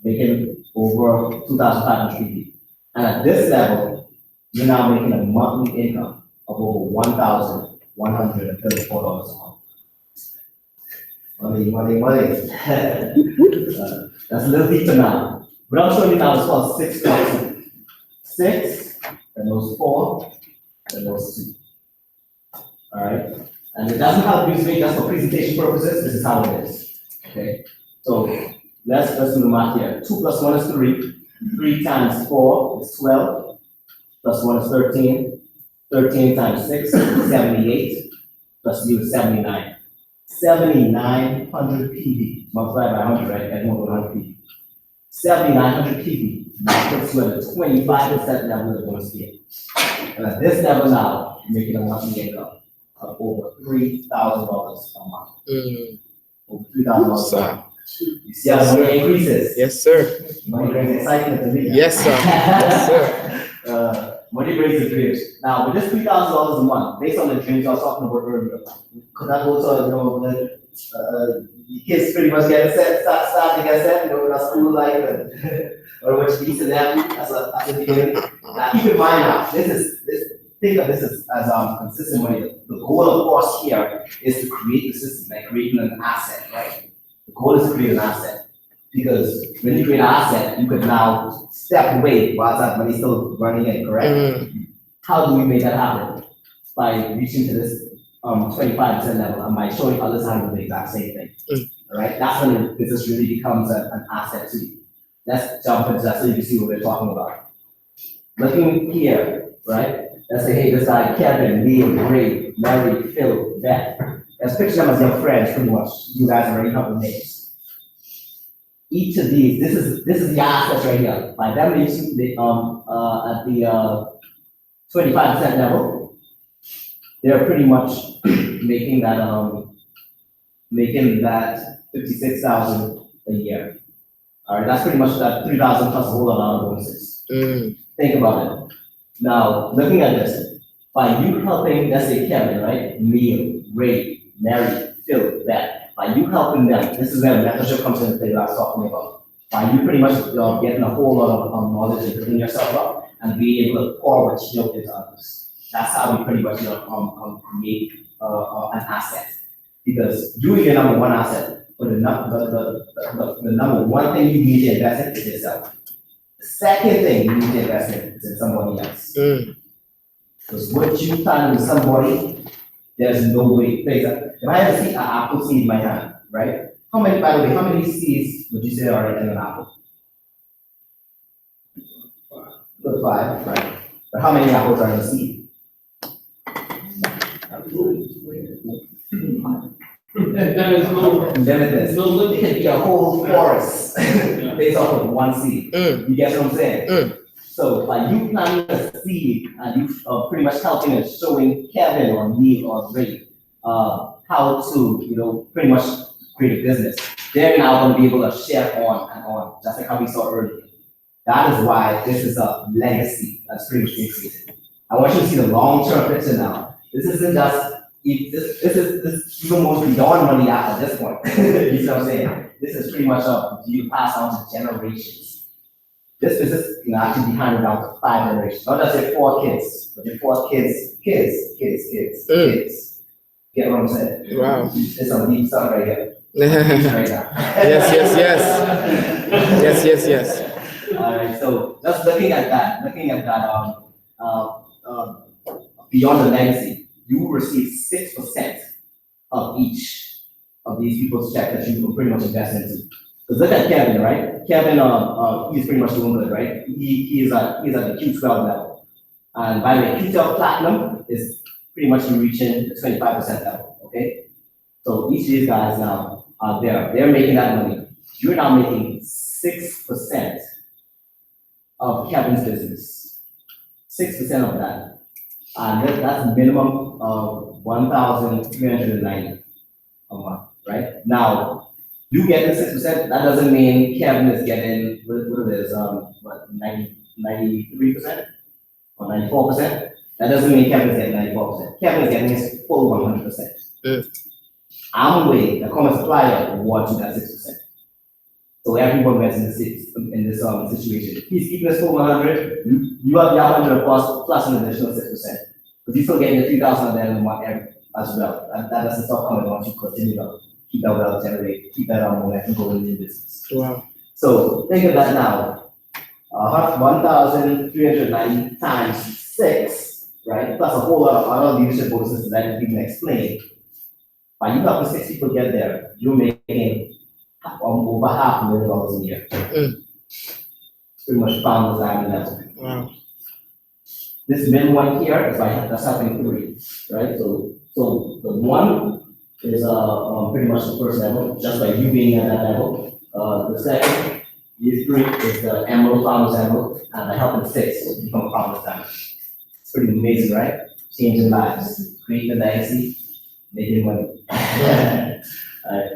making over 2,500 PV. And at this level, you're now making a monthly income of over $1,134 a month. Money, money, money. That's a little deeper now. What I'm showing you now is called 6+2. 6, and those 4, and those 2. All right? And it doesn't have to be made just for presentation purposes. This is how it is. Okay? So let's do the math here. 2 plus 1 is 3. 3 times 4 is 12. Plus 1 is 13. 13 times 6 is 78. Plus U is 79. 7,900 PV multiplied by 100, right? Add more than 100 PV. 7,900 PV now puts you at a 25% level of the bonus scale. And at this level now, you're making a monthly income of over $3,000 a month. Over $3,000 a month. You see how the money increases? Yes, sir. Money brings excitement to me. Yes, sir. Yes, sir. Money brings the dreams. Now, with this $3,000 a month, based on the dreams I was talking about earlier, could that also, the kids pretty much get set, start to get set, with our school life or what you need to them as a beginning. Now, keep in mind now, think of this as consistent money. The goal, of course, here is to create the system, like creating an asset, right? The goal is to create an asset. Because when you create an asset, you could now step away while that money is still running in, correct? How do we make that happen? By reaching to this 25% level and by showing others how to do the exact same thing. All right, that's when the business really becomes an asset to you. Let's jump into that so you can see what we're talking about. Looking here, right? Let's say, hey, this guy, Kevin, Neil, Ray, Larry, Phil, Beth. Let's picture them as your friends, pretty much. You guys already have the names. Each of these, this is the assets right here. By them reaching at the 25% level, they're pretty much making that 56,000 a year. All right, that's pretty much that 3,000 plus a whole lot of bonuses. Think about it. Now, looking at this, by you helping, let's say Kevin, right? Neil, Ray, Mary, Phil, Beth. By you helping them, this is where mentorship comes into play that I was talking about. By you pretty much getting a whole lot of knowledge and building yourself up and being able to pour what you know into others. That's how we pretty much create an asset. Because you are your number one asset, but the number one thing you need to invest in is yourself. The second thing you need to invest in is in somebody else. Because what you plan with somebody, there's no way. If I have an apple seed in my hand, right? By the way, how many seeds would you say are in an apple? Good, 5, right? But how many apples are in the seed? There is no Limitless. It can be a whole forest based off of one seed. You get what I'm saying? So by you planting a seed and you pretty much helping and showing Kevin or me or Ray how to, pretty much create a business, they're now going to be able to share on and on, just like how we saw earlier. That is why this is a legacy that's pretty much created. I want you to see the long-term picture now. This isn't just, this is even more beyond money at this point. You see what I'm saying? This is pretty much you pass on to generations. This business can actually be handed down to 5 generations, not just your 4 kids, but your 4 kids. Get what I'm saying? Wow. There's some deep stuff right here. Right now. Yes. All right, so just looking at that, beyond the legacy, you will receive 6% of each of these people's check that you can pretty much invest into. Because look at Kevin, right? Kevin, he's pretty much doing good, right? He's at the Q12 level. And by the way, Q12 Platinum is pretty much you reaching the 25% level, okay? So each of these guys now are there. They're making that money. You're now making 6% of Kevin's business. 6% of that. And that's a minimum of 1,390 a month, right? Now, you get the 6%, that doesn't mean Kevin is getting, what it is, 93% or 94%. That doesn't mean Kevin's getting 94%. Kevin is getting his full 100%. Mm. Amway, the common supplier, wants you that 6%. So everyone gets in this situation. He's keeping his full 100. You have your 100 plus an additional 6%. Because you're still getting the 3,000 of them in one as well. That doesn't stop coming once you continue to keep that well generate, keep that momentum going in your business. Wow. So think of that now. 1,390 times 6, right? Plus a whole lot of other leadership bonuses that I didn't explain. By you helping 6 people get there, you're making over $500,000 a year. Mm. Pretty much found design level. Wow. This min one here is that's helping 3, right? So the 1 is pretty much the first level, just by you being at that level. The second, these 3 is the emerald founders emerald, and the helping 6 will become founders diamond. It's pretty amazing, right? Changing lives, creating a legacy, making money.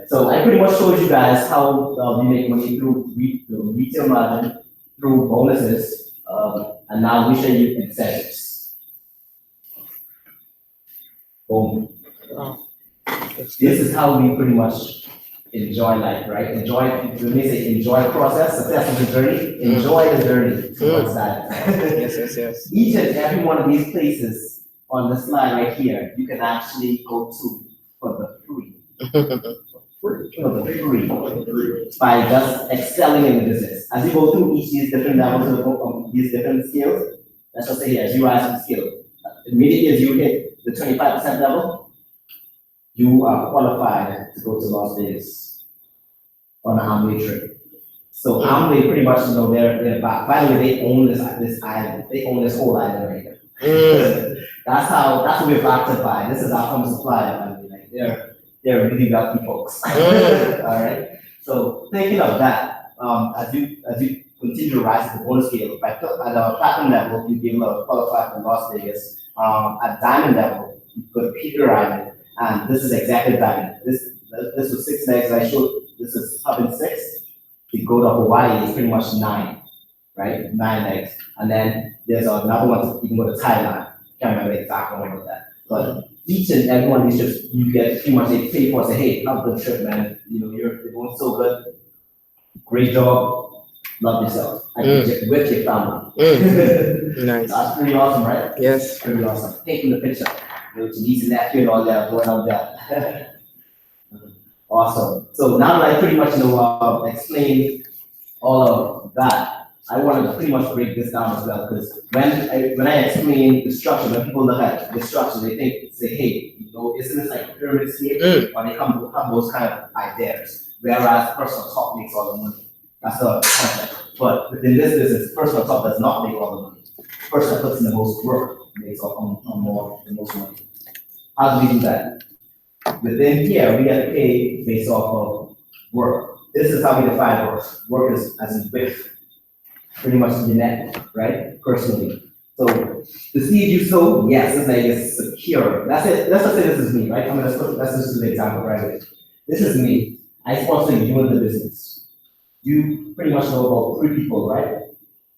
So I pretty much showed you guys how we make money through retail margin, through bonuses, and now we show you incentives. Boom. Wow. This is how we pretty much enjoy life, right? Enjoy, when they say enjoy the process, success is a journey, enjoy the journey. So what's that? Yes. Each and every one of these places on the slide right here, you can actually go to for the free. For the free. By just excelling in the business. As you go through each of these different levels of these different skills, let's just say here, as you rise in skill, immediately as you hit the 25% level, you are qualified to go to Las Vegas on an Amway trip. So Amway pretty much, they're back. By the way, they own this island. They own this whole island right here. That's what we're backed by. This is our home supplier. I mean, like, they're really wealthy folks. All right. So thinking of that, as you continue to rise to the bonus scale, at the platinum level, you'll be able to qualify for Las Vegas. At diamond level, you go to Peter Island, and this is exactly diamond. This was 6 legs I showed. This is up in 6. You go to Hawaii, it's pretty much 9, right? 9 legs, and then there's another one. You can go to Thailand. Can't remember the exact one of that, but each and every one of these trips, you get pretty much a pay for. Say, hey, have a good trip, man. You're going so good. Great job. Love yourself. With your family. Nice. That's pretty awesome, right? Yes. Pretty awesome. Taking the picture. With your niece and nephew and all that, going out there. Awesome. So now that I pretty much explained all of that, I wanted to pretty much break this down as well, because when I explain the structure, when people look at the structure, they say, hey, isn't this like a pyramid scheme? Or they come those kind of ideas. Whereas personal top makes all the money. That's the concept. But within this business, personal top does not make all the money. The person that puts in the most work makes the most money. How do we do that? Within here, we get paid based off of work. This is how we define work. Work is as in width. Pretty much the net, right? Personally. So the seed you sow, yes, this thing is secure. That's it. Let's just say this is me, right? Let's just do the example right away. This is me. I sponsor you in the business. You pretty much know about 3 people, right?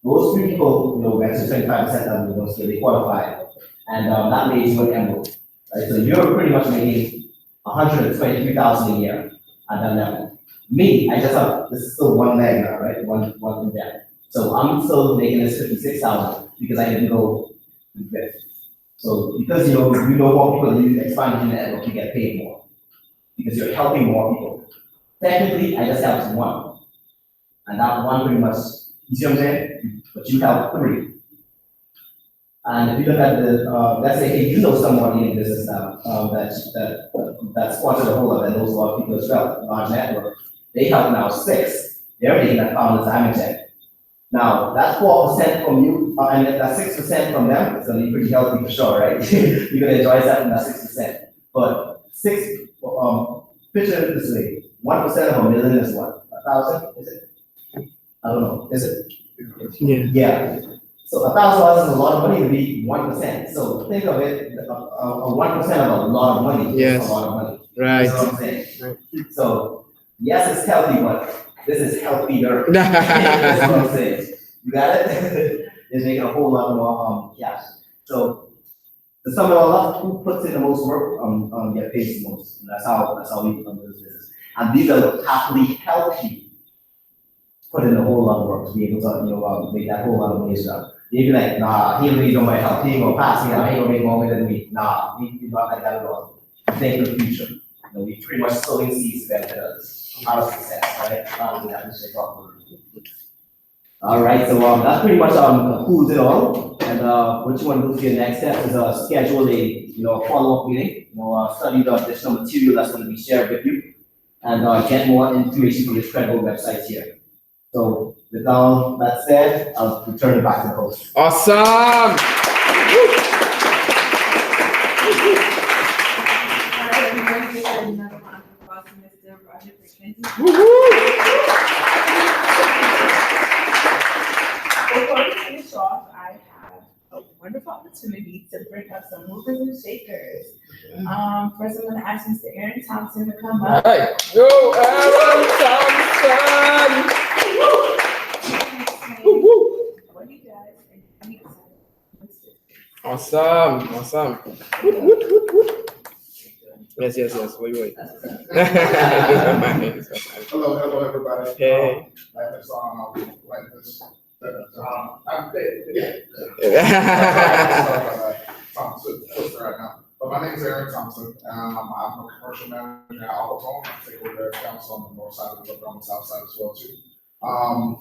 Those 3 people, went to 25% of the skill, they qualified. And that made you an emerald, right? So you're pretty much making 123,000 a year at that level. Me, I just have, this is still 1 leg now, right? One in there. So I'm still making this 56,000 because I didn't go with it. So because you know more people, you expand your network, you get paid more because you're helping more people. Technically, I just helped 1, and that 1 pretty much. You see what I'm saying? But you help 3. And if you look at the, let's say, hey, you know someone in business now that sponsored a whole lot, and knows a lot of people as well, large network. They help now 6. They're making that founder's diamond check. Now, that's 4% from you, and that 6% from them, it's gonna be pretty healthy for sure, right? You're gonna enjoy that from that 6%. But picture it this way, 1% of a million is what? 1,000, is it? I don't know, is it? Yeah. So $1,000 is a lot of money to be 1%. So think of it, 1% of a lot of money Yes. is a lot of money. Right. That's what I'm saying. So, yes, it's healthy, but this is healthier. That's what I'm saying. You got it? It's making a whole lot more cash. So To sum it all up, who puts in the most work, get paid the most. And that's how we do this business. And these are happily help you put in a whole lot of work to be able to, make that whole lot of money as well. You'd be like, nah, he really don't want help. He ain't gonna pass me. I ain't gonna make more money than me. Nah, we not like that at all. Think of the future. We pretty much sowing seeds to benefit others. Out of success, right? All right, so that's pretty much who's it all. And what you want to do for your next step is schedule a follow-up meeting. Study the additional material that's going to be shared with you, and get more information from this credible website here. So with all that said, I'll return it back to the host. Awesome. Before we finish off, I have a wonderful opportunity to bring up some movers and shakers. First, I'm going to ask Mr. Aaron Thompson to come All up. right. Go, Aaron Thompson. What he does and how he decides. Awesome. Yes. Wait. Hello, everybody. Hey. But my name is Aaron Thompson. I'm a commercial manager at Albertone. I take over their accounts on the north side of the book, on the south side as well too.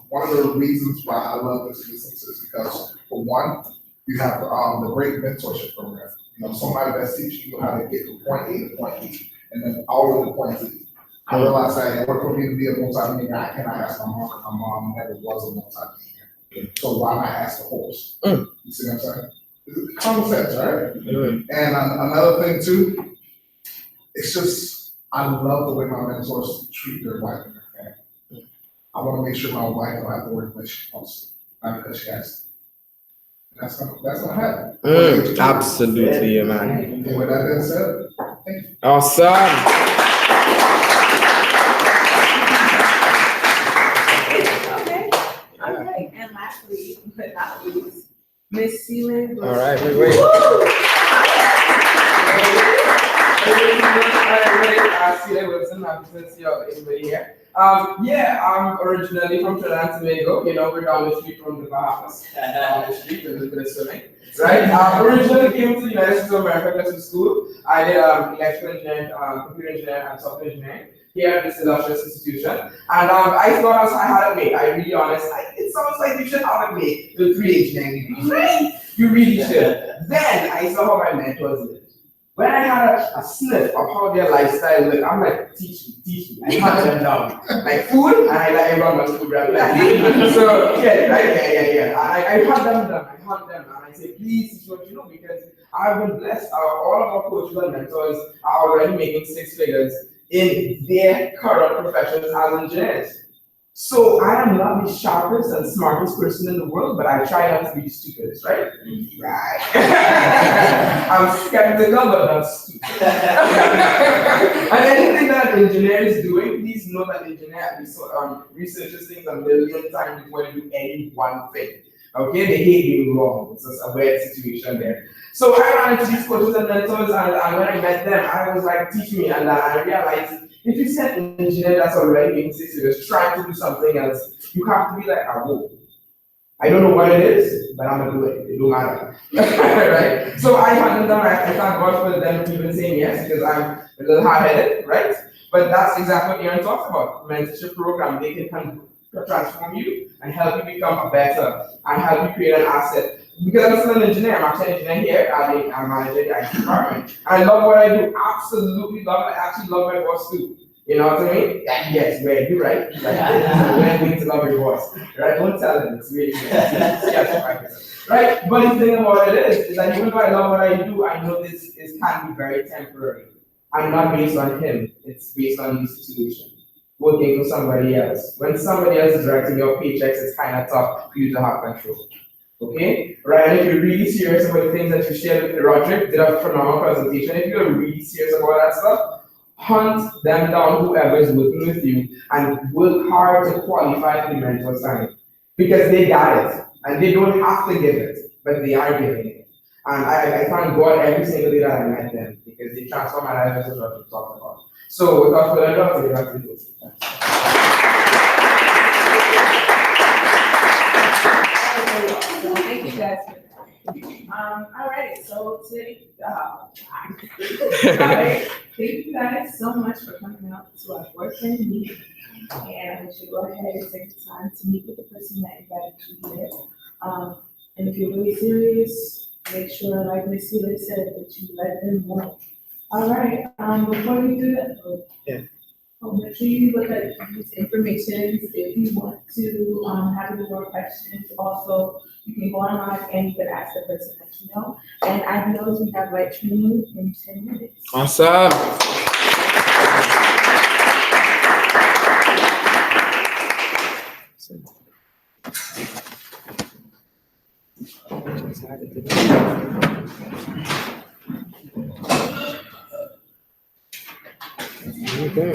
One of the reasons why I love this business is because, for one, you have the great mentorship program. Somebody that's teaching you how to get from point A to point B, and then all of the points Z. I realized that in order for me to be a multi-millionaire, I cannot ask my mom, because my mom never was a multi-millionaire. So why not ask the horse? You see what I'm saying? It's common sense, right? And another thing too, it's just, I love the way my mentors treat their wife and their family. I want to make sure my wife don't have to work when she wants to, not because she has to. That's gonna happen. Absolutely, man. And with that being said, thank you. Awesome. Okay, all right. And lastly, but not least, Miss Sealand. All right, wait. Celia Wilson, I'm business here, everybody here. I'm originally from Trinidad and Tobago. We're down the street from the Bahamas. Down the street, a little bit of swimming. Right? Originally came to the United States of America to school. I did electrical engineering, computer engineering, and software engineering here at this illustrious institution. And I thought I had it made. I'm really honest. It sounds like you should have it made with 3 engineering degrees, right? You really should. Then I saw how my mentors lived. When I had a sniff of how their lifestyle looked, I'm like, teach me. I hunt them down. Like food, and I run my food right. So, yeah. I hunt them down. And I say, please teach what you know, because I've been blessed. All of our coaches and mentors are already making 6 figures in their current professions as engineers. So I am not the sharpest and smartest person in the world, but I try not to be the stupidest, right? Right. I'm skeptical, but not stupid. And anything that an engineer is doing, please know that engineer researches things a million times before they do any one thing. Okay, they hate being wrong. It's just a weird situation there. So I ran into these coaches and mentors, and when I met them, I was like, teach me, and I realized if you set an engineer that's already making 6 figures trying to do something else, you have to be like, I don't know what it is, but I'm gonna do it. It don't matter. Right? So I handed them, I thank God for them even saying yes, because I'm a little hard-headed, right? But that's exactly what Aaron talks about. Mentorship program, they can transform you and help you become a better and help you create an asset. Because I'm still an engineer, I'm actually an engineer here, I'm managing the IT department. I love what I do, absolutely love it. I actually love my boss too. You know what I mean? Yes, we're you right. We're going to love your boss. Right? Don't tell them it's really right? But the thing about it is that even though I love what I do, I know this can be very temporary. And not based on him, it's based on the situation. Working for somebody else. When somebody else is writing your paychecks, it's kind of tough for you to have control. Okay? Right? And if you're really serious about the things that you shared with Roderick, did a phenomenal presentation. If you're really serious about that stuff, hunt them down, whoever is working with you, and work hard to qualify for the mentor sign. Because they got it. And they don't have to give it, but they are giving it. And I thank God every single day that I met them because they transform my life as what we talked about. So without further ado, I'll take it back to you. Thank you guys. All right, so today, thank you guys so much for coming out to our boyfriend meeting. And we should go ahead and take the time to meet with the person that invited you here. And if you're really serious, make sure, like Ms. Healy said, that you let them know. All right, before we do that, Yeah. make sure you look at these information if you want to, have any more questions. Also, you can go online and you can ask the person that you know. And I know we have like training in 10 minutes. Awesome. Okay.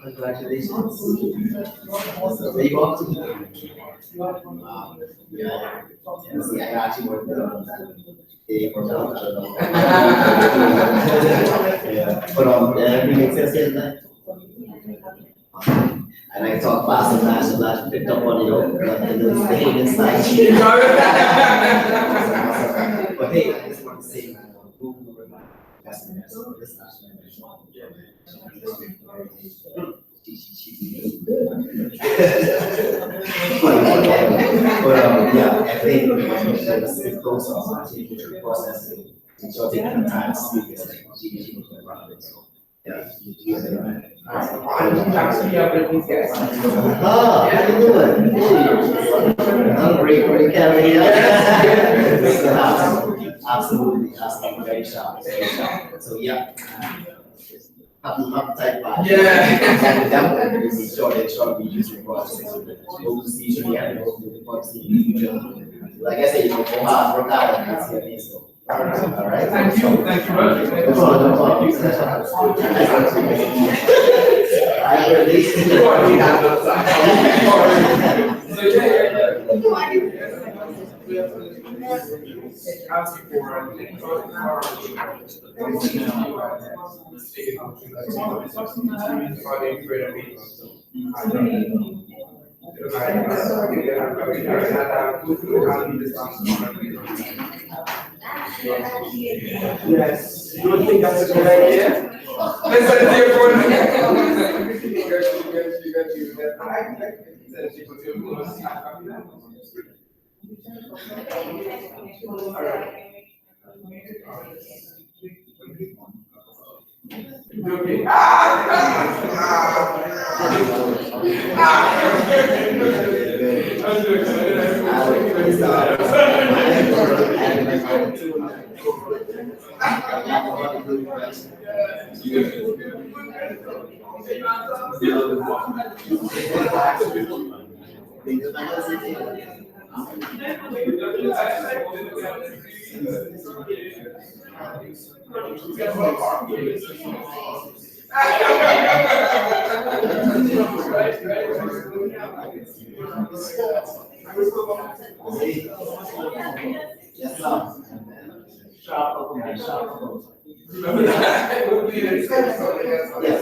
Congratulations. There you go. Yeah. See, I actually worked on that. Yeah. But everything makes sense here tonight. And I talk fast sometimes, so I picked up on the thing inside. But hey, I just want to say, man, who remind that's this yeah, I think it's close on taking the process and sure taking the time to speak is like she was around it. So yeah, you get it right. Oh, how you doing? I'm great, Kelly. Absolutely, very sharp, very sharp. So yeah. Up type five. Yeah. That one is short we use for processing. We'll see you have to processing in the future. Like I said, you know, work hard and that's your name. So all right. Thank you. Thank you very much. No problem. I released it. Yes, you would think that's a good idea? Let's set it here for okay. Yes, sir. Sharp, sharp.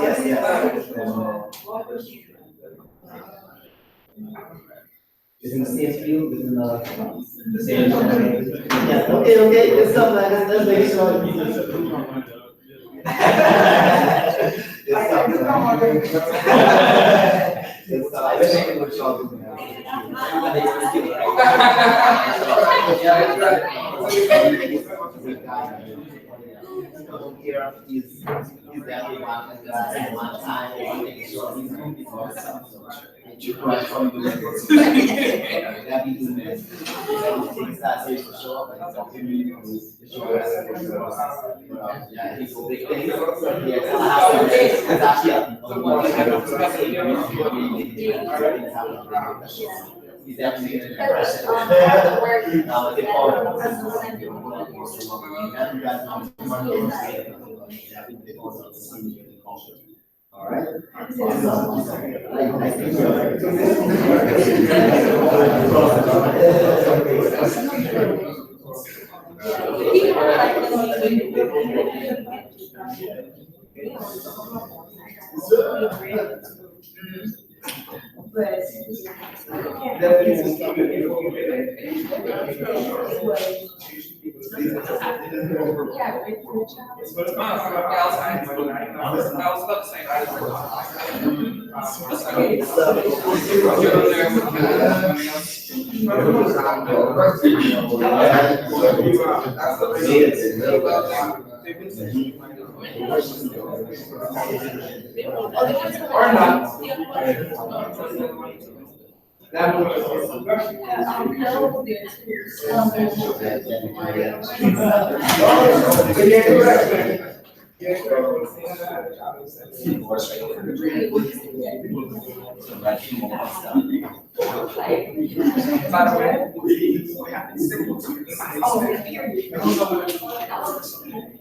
Yes. Within the same field, within the same. Yeah, okay, good stuff, man. Let's make sure. Good stuff. Good stuff. I've been making much trouble. come over here, he's definitely one time, and making sure he's moving because you right from the that be doing this. Things that say for sure, but it's something really cool. Yeah, he's a big thing. Yeah, Tallahassee is actually he's definitely getting an impression. Looking forward to all right. Or not.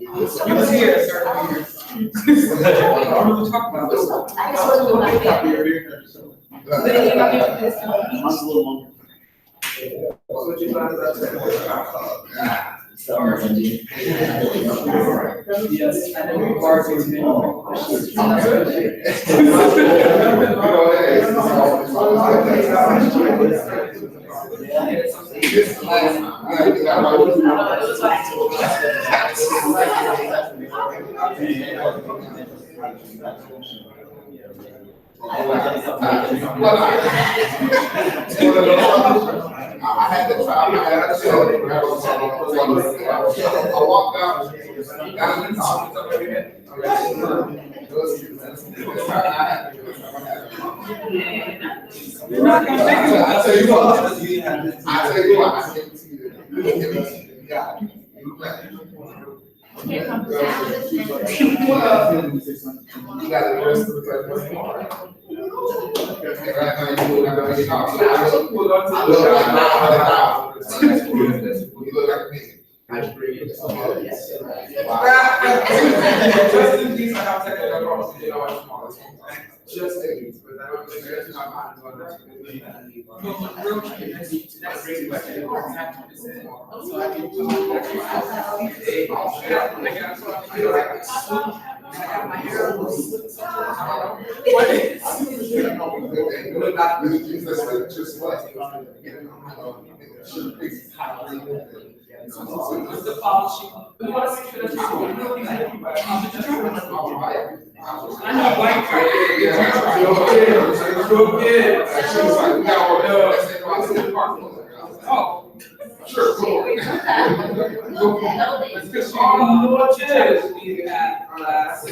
You was here, sir. I don't know what you're talking about. What you find out? Yes, I know you are I had to try, I walked out the top. I tell you what, I can't see it. Yeah. You got the rest of the just things, but that was just my mind. the policy. We want to make sure that I know white card. Oh. Sure. Oh, Lord, cheers. We had class.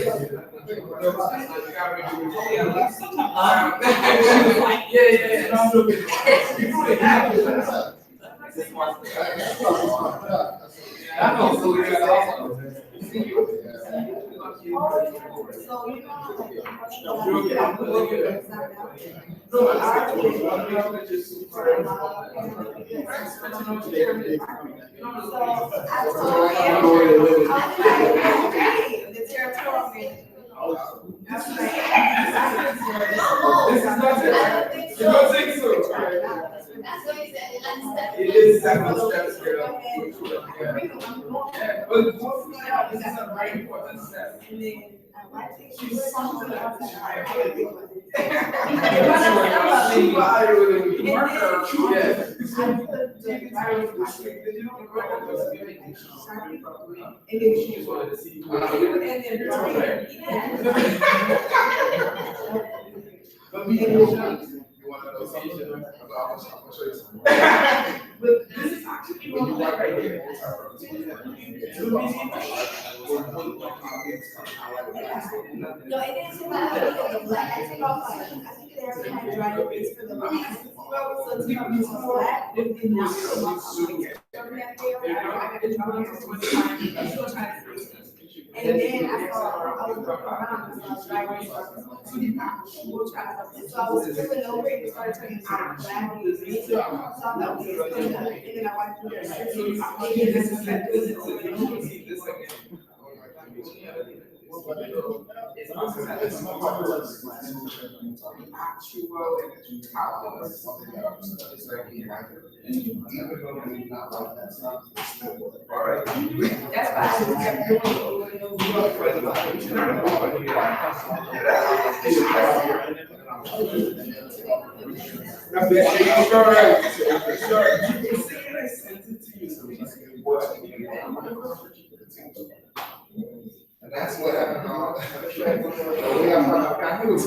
It is several steps here. But this is a very important step. But this is actually No, it didn't seem like the black. I think they already had dry erase for the black. So it's gonna be black. It did not come off. I got to draw it. And then I saw, I was looking around, and I was dry erase. So I was flipping over and it started turning black. So I thought, okay, it's clean up. And then I went through And that's what happened. We have got news.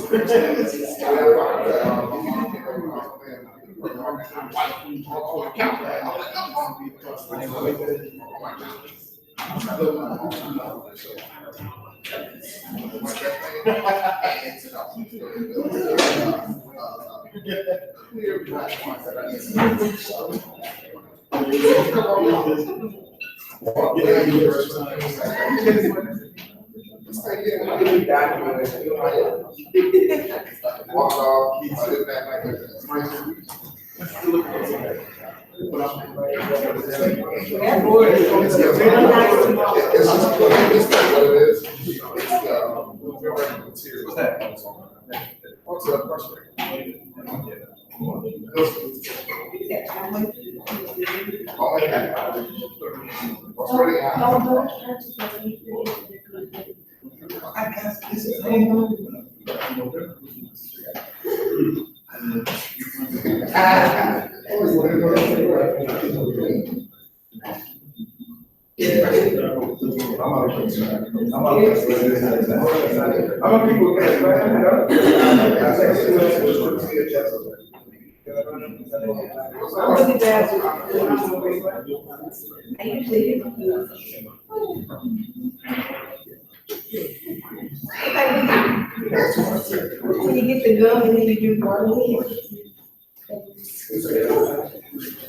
When you get the gum and then you do garlic.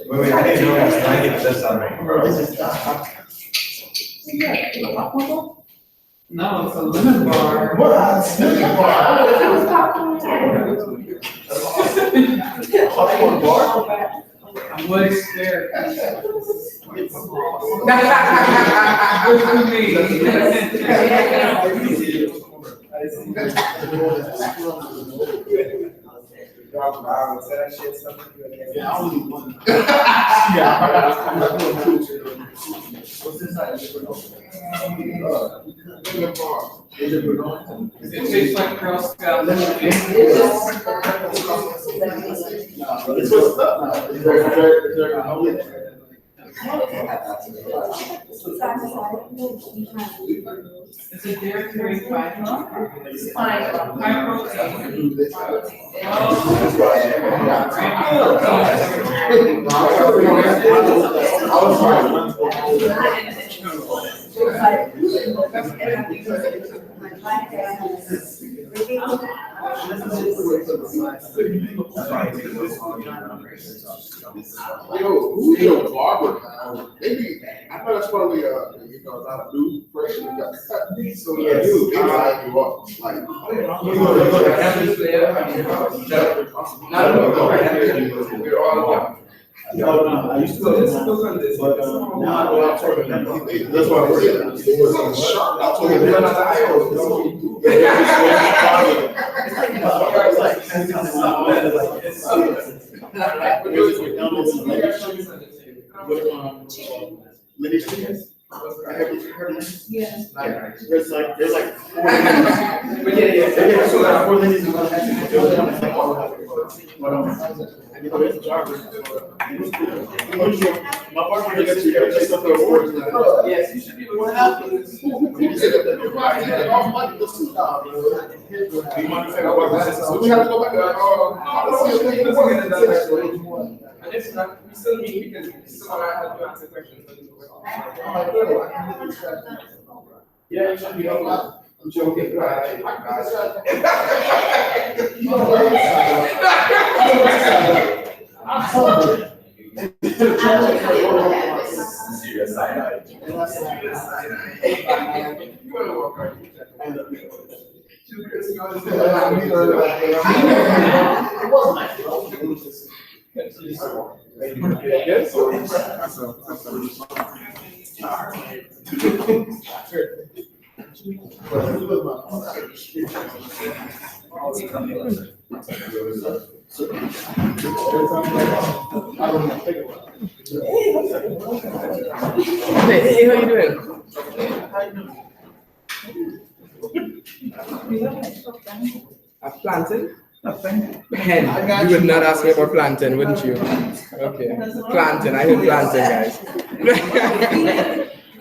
Wait, I didn't know I get this already. No, it's a lemon bar. What? Lemon bar? It was popcorn. Popcorn bar? I'm way scared. It tastes like Girl Scout. It's a dairy-free fiber. It's fine. High protein. Yo, barber, maybe, I know that's probably, you know, not a new person that got cut. So, yeah, they line you up, like. We're all. No, I used to go to this, but now I go out to them. That's why I work. It was on sharp. I told him, Yes. There's like 4 Lindy's. But yeah, so like 4 Lindy's in one there's a jar. My partner gets stuff at work. Yes, you should be looking out for this. We have to go back to that. And if not, we still meet because someone might help you answer questions. Yeah, you should be on that. I'm joking, right? Serious side eye. You wanna walk right? Hey, how you doing? A plantain? Hen. You would not ask me about plantain, wouldn't you? Okay. Plantain. I heard plantain, guys.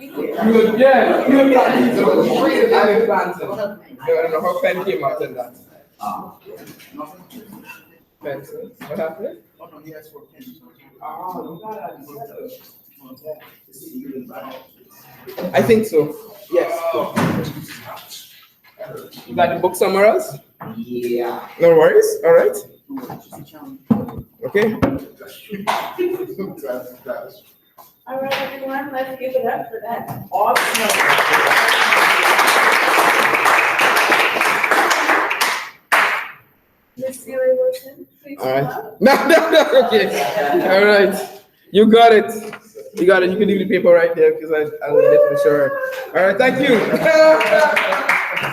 You would, yeah, you would plantain. So, I heard plantain. No, I don't know how pen came out in that. Pencils. What happened? I think so. Yes. You got the book somewhere else? Yeah. No worries. All right. Okay. All right, everyone, let's give it up for that. Awesome. Miss Celia Wilson, please. All right. No. Okay. All right. You got it. You got it. You can leave the paper right there because I'll need it for sure. All right. Thank you.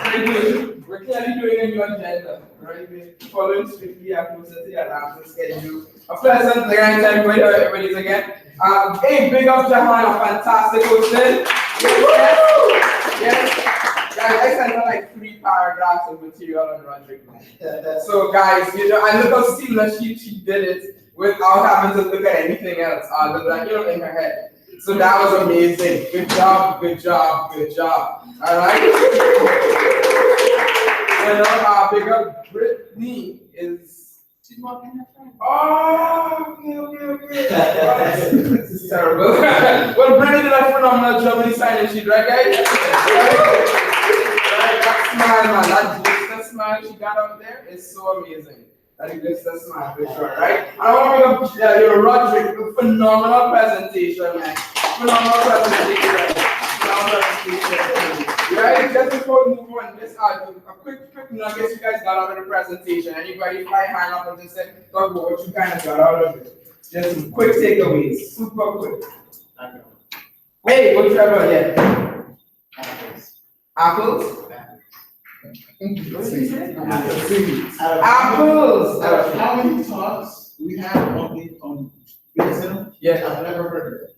Very good. We're clearly doing a new agenda, right? We're following strictly our process and our schedule. A pleasant grand time for everybody's again. Hey, big up Jahan, a fantastic hosting. Yes. Guys, I sent her like 3 paragraphs of material on Roderick. So guys, you know, and look how seamless she did it without having to look at anything else other than, you know, in her head. So that was amazing. Good job, good job, good job. All right. You know, big up Brittany is. She's walking her friend. Oh, okay. This is terrible. Well, Brittany did a phenomenal job with the signing sheet, right, guys? Right, that smile, man, that glister smile she got up there is so amazing. That glister smile, for sure, right? And I want to bring up your Roderick, a phenomenal presentation, man. Phenomenal presentation. Right, just before we move on, this a quick nuggets you guys got out of the presentation. Anybody fly hand up and just say, talk about what you kind of got out of it. Just some quick takeaways, super quick. Hey, what Trevor? Yeah. Apples. Apples. Out of how many talks we have on Center? Yeah. I've never heard of it.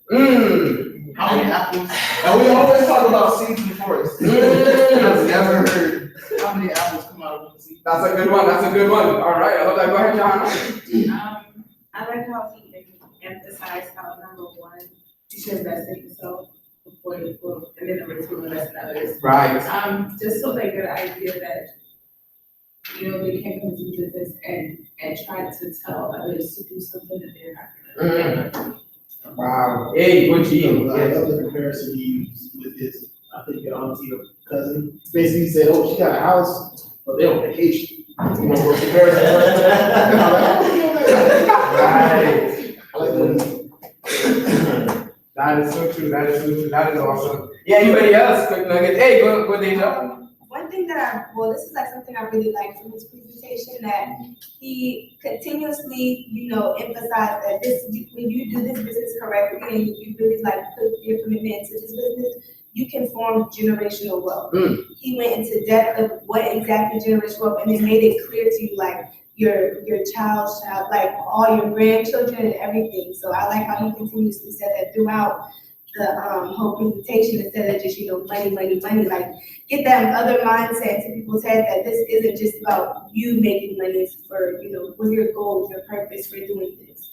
How many apples? And we always talk about seeds in the forest. I've never heard how many apples come out of one seed. That's a good one. That's a good one. All right. I love that. Go ahead, John. I like how he emphasized how number one, you should invest in yourself before you grow, and then number two, invest in others. Right. Just so they get an idea that, you know, they can't come to business and try to tell others to do something that they're not gonna do. Wow. Hey, good Gene. I love the comparison he used with his, I think, auntie or cousin. Basically, he said, "Oh, she got a house, but they on vacation." You know, for comparison. Right. I like that. That is so true. That is so true. That is awesome. Yeah, anybody else? Quick nugget. Hey, go Deja. One thing that this is like something I really liked from his presentation, that he continuously, you know, emphasized that this, when you do this business correctly and you really like put your commitment into this business, you can form generational wealth. He went into depth of what exactly generational wealth, and then made it clear to you, like your child's child, like all your grandchildren and everything. So I like how he continuously said that throughout the whole presentation, instead of just, you know, money, like get that other mindset to people's head that this isn't just about you making money, it's for, you know, what's your goal, your purpose for doing this.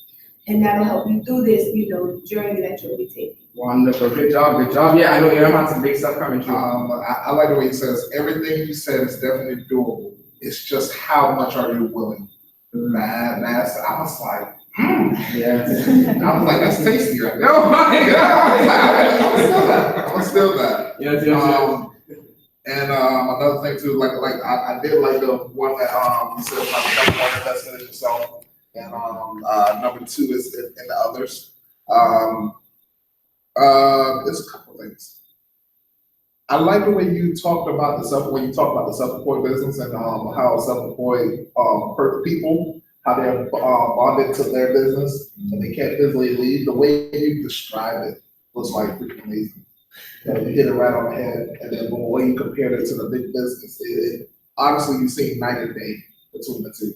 And that'll help you through this, you know, journey that you'll be taking. Wonderful. Good job. Good job. Yeah, I know Aaron has some big stuff coming through. I like the way he says, everything you said is definitely doable. It's just how much are you willing? Man, I was like, Yeah. I was like, that's tasty right there. Oh my God. I'm gonna steal that. Yes. And another thing too, like I did like the one that you said about the number one investing in yourself, and number two is in the others. There's a couple things. I like the way you talked about the self-employed business and how self-employed people, how they're bonded to their business and they can't physically leave. The way you described it was like freaking amazing. You know, you hit it right on the head, and then the way you compared it to the big business, honestly, you see night and day between the two.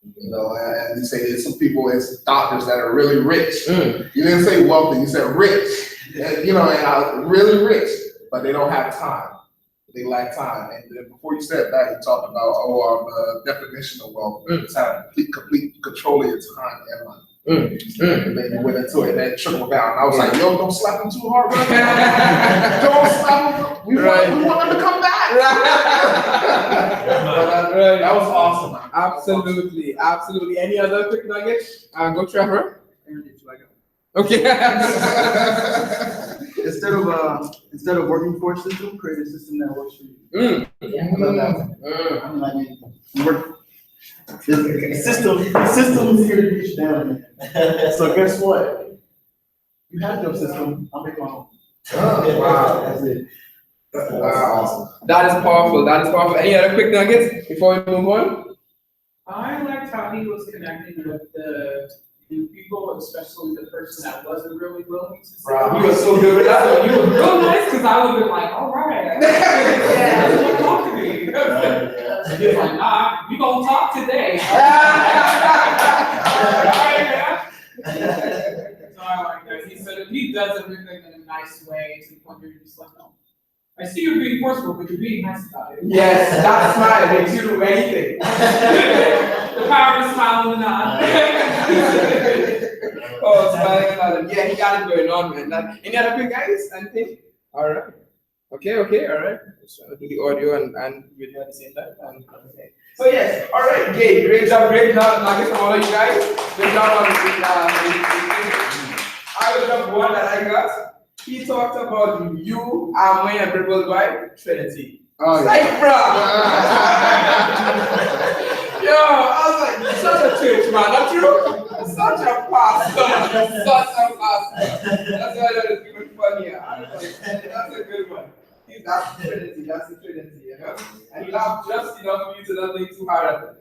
You know, and you say there's some people, it's doctors that are really rich. You didn't say wealthy, you said rich. And, you know, and really rich, but they don't have time. They lack time. And then before you said that, you talked about the definition of wealth. It's having complete control of your time and money. And then you went into it and then trickled down. And I was like, yo, don't slap him too hard, brother. Don't slap him. We want him to come back. But, that was awesome. Absolutely. Any other quick nuggets? Go Trevor. Okay. Instead of working for a system, create a system that works for you. I love that. I mean, work. The system is here to reach down. So guess what? You have your system. I'll make my own. Wow. That's it. Wow. That is powerful. Any other quick nuggets before we move on? I liked how he was connecting with the new people, especially the person that wasn't really willing to say. Wow. He was so good with that. You were real nice because I would have been like, all right. Yeah, talk to me. He was like, nah, we gonna talk today. So I like that. He said he does everything in a nice way to the point where you're just like, no. I see you're being forceful, but you're being nice about it. Yes, that smile makes you do anything. The power of smile and the nod. Oh, smiling and nodding. Yeah, he got it going on, man. Any other quick guys? Anything? All right. Okay, all right. Let's do the audio and video at the same time. Okay. So yes, all right, great job, nuggets from all of you guys. Good job on I will drop one that I got. He talked about you, Amway, and Ripple by Trinity. Oh, Cypher! Yo, I was like, such a church man, not you? Such a pastor. That's why that is even funnier. That's a good one. That's the Trinity, you know? And you laugh just enough for you to not think too hard at it.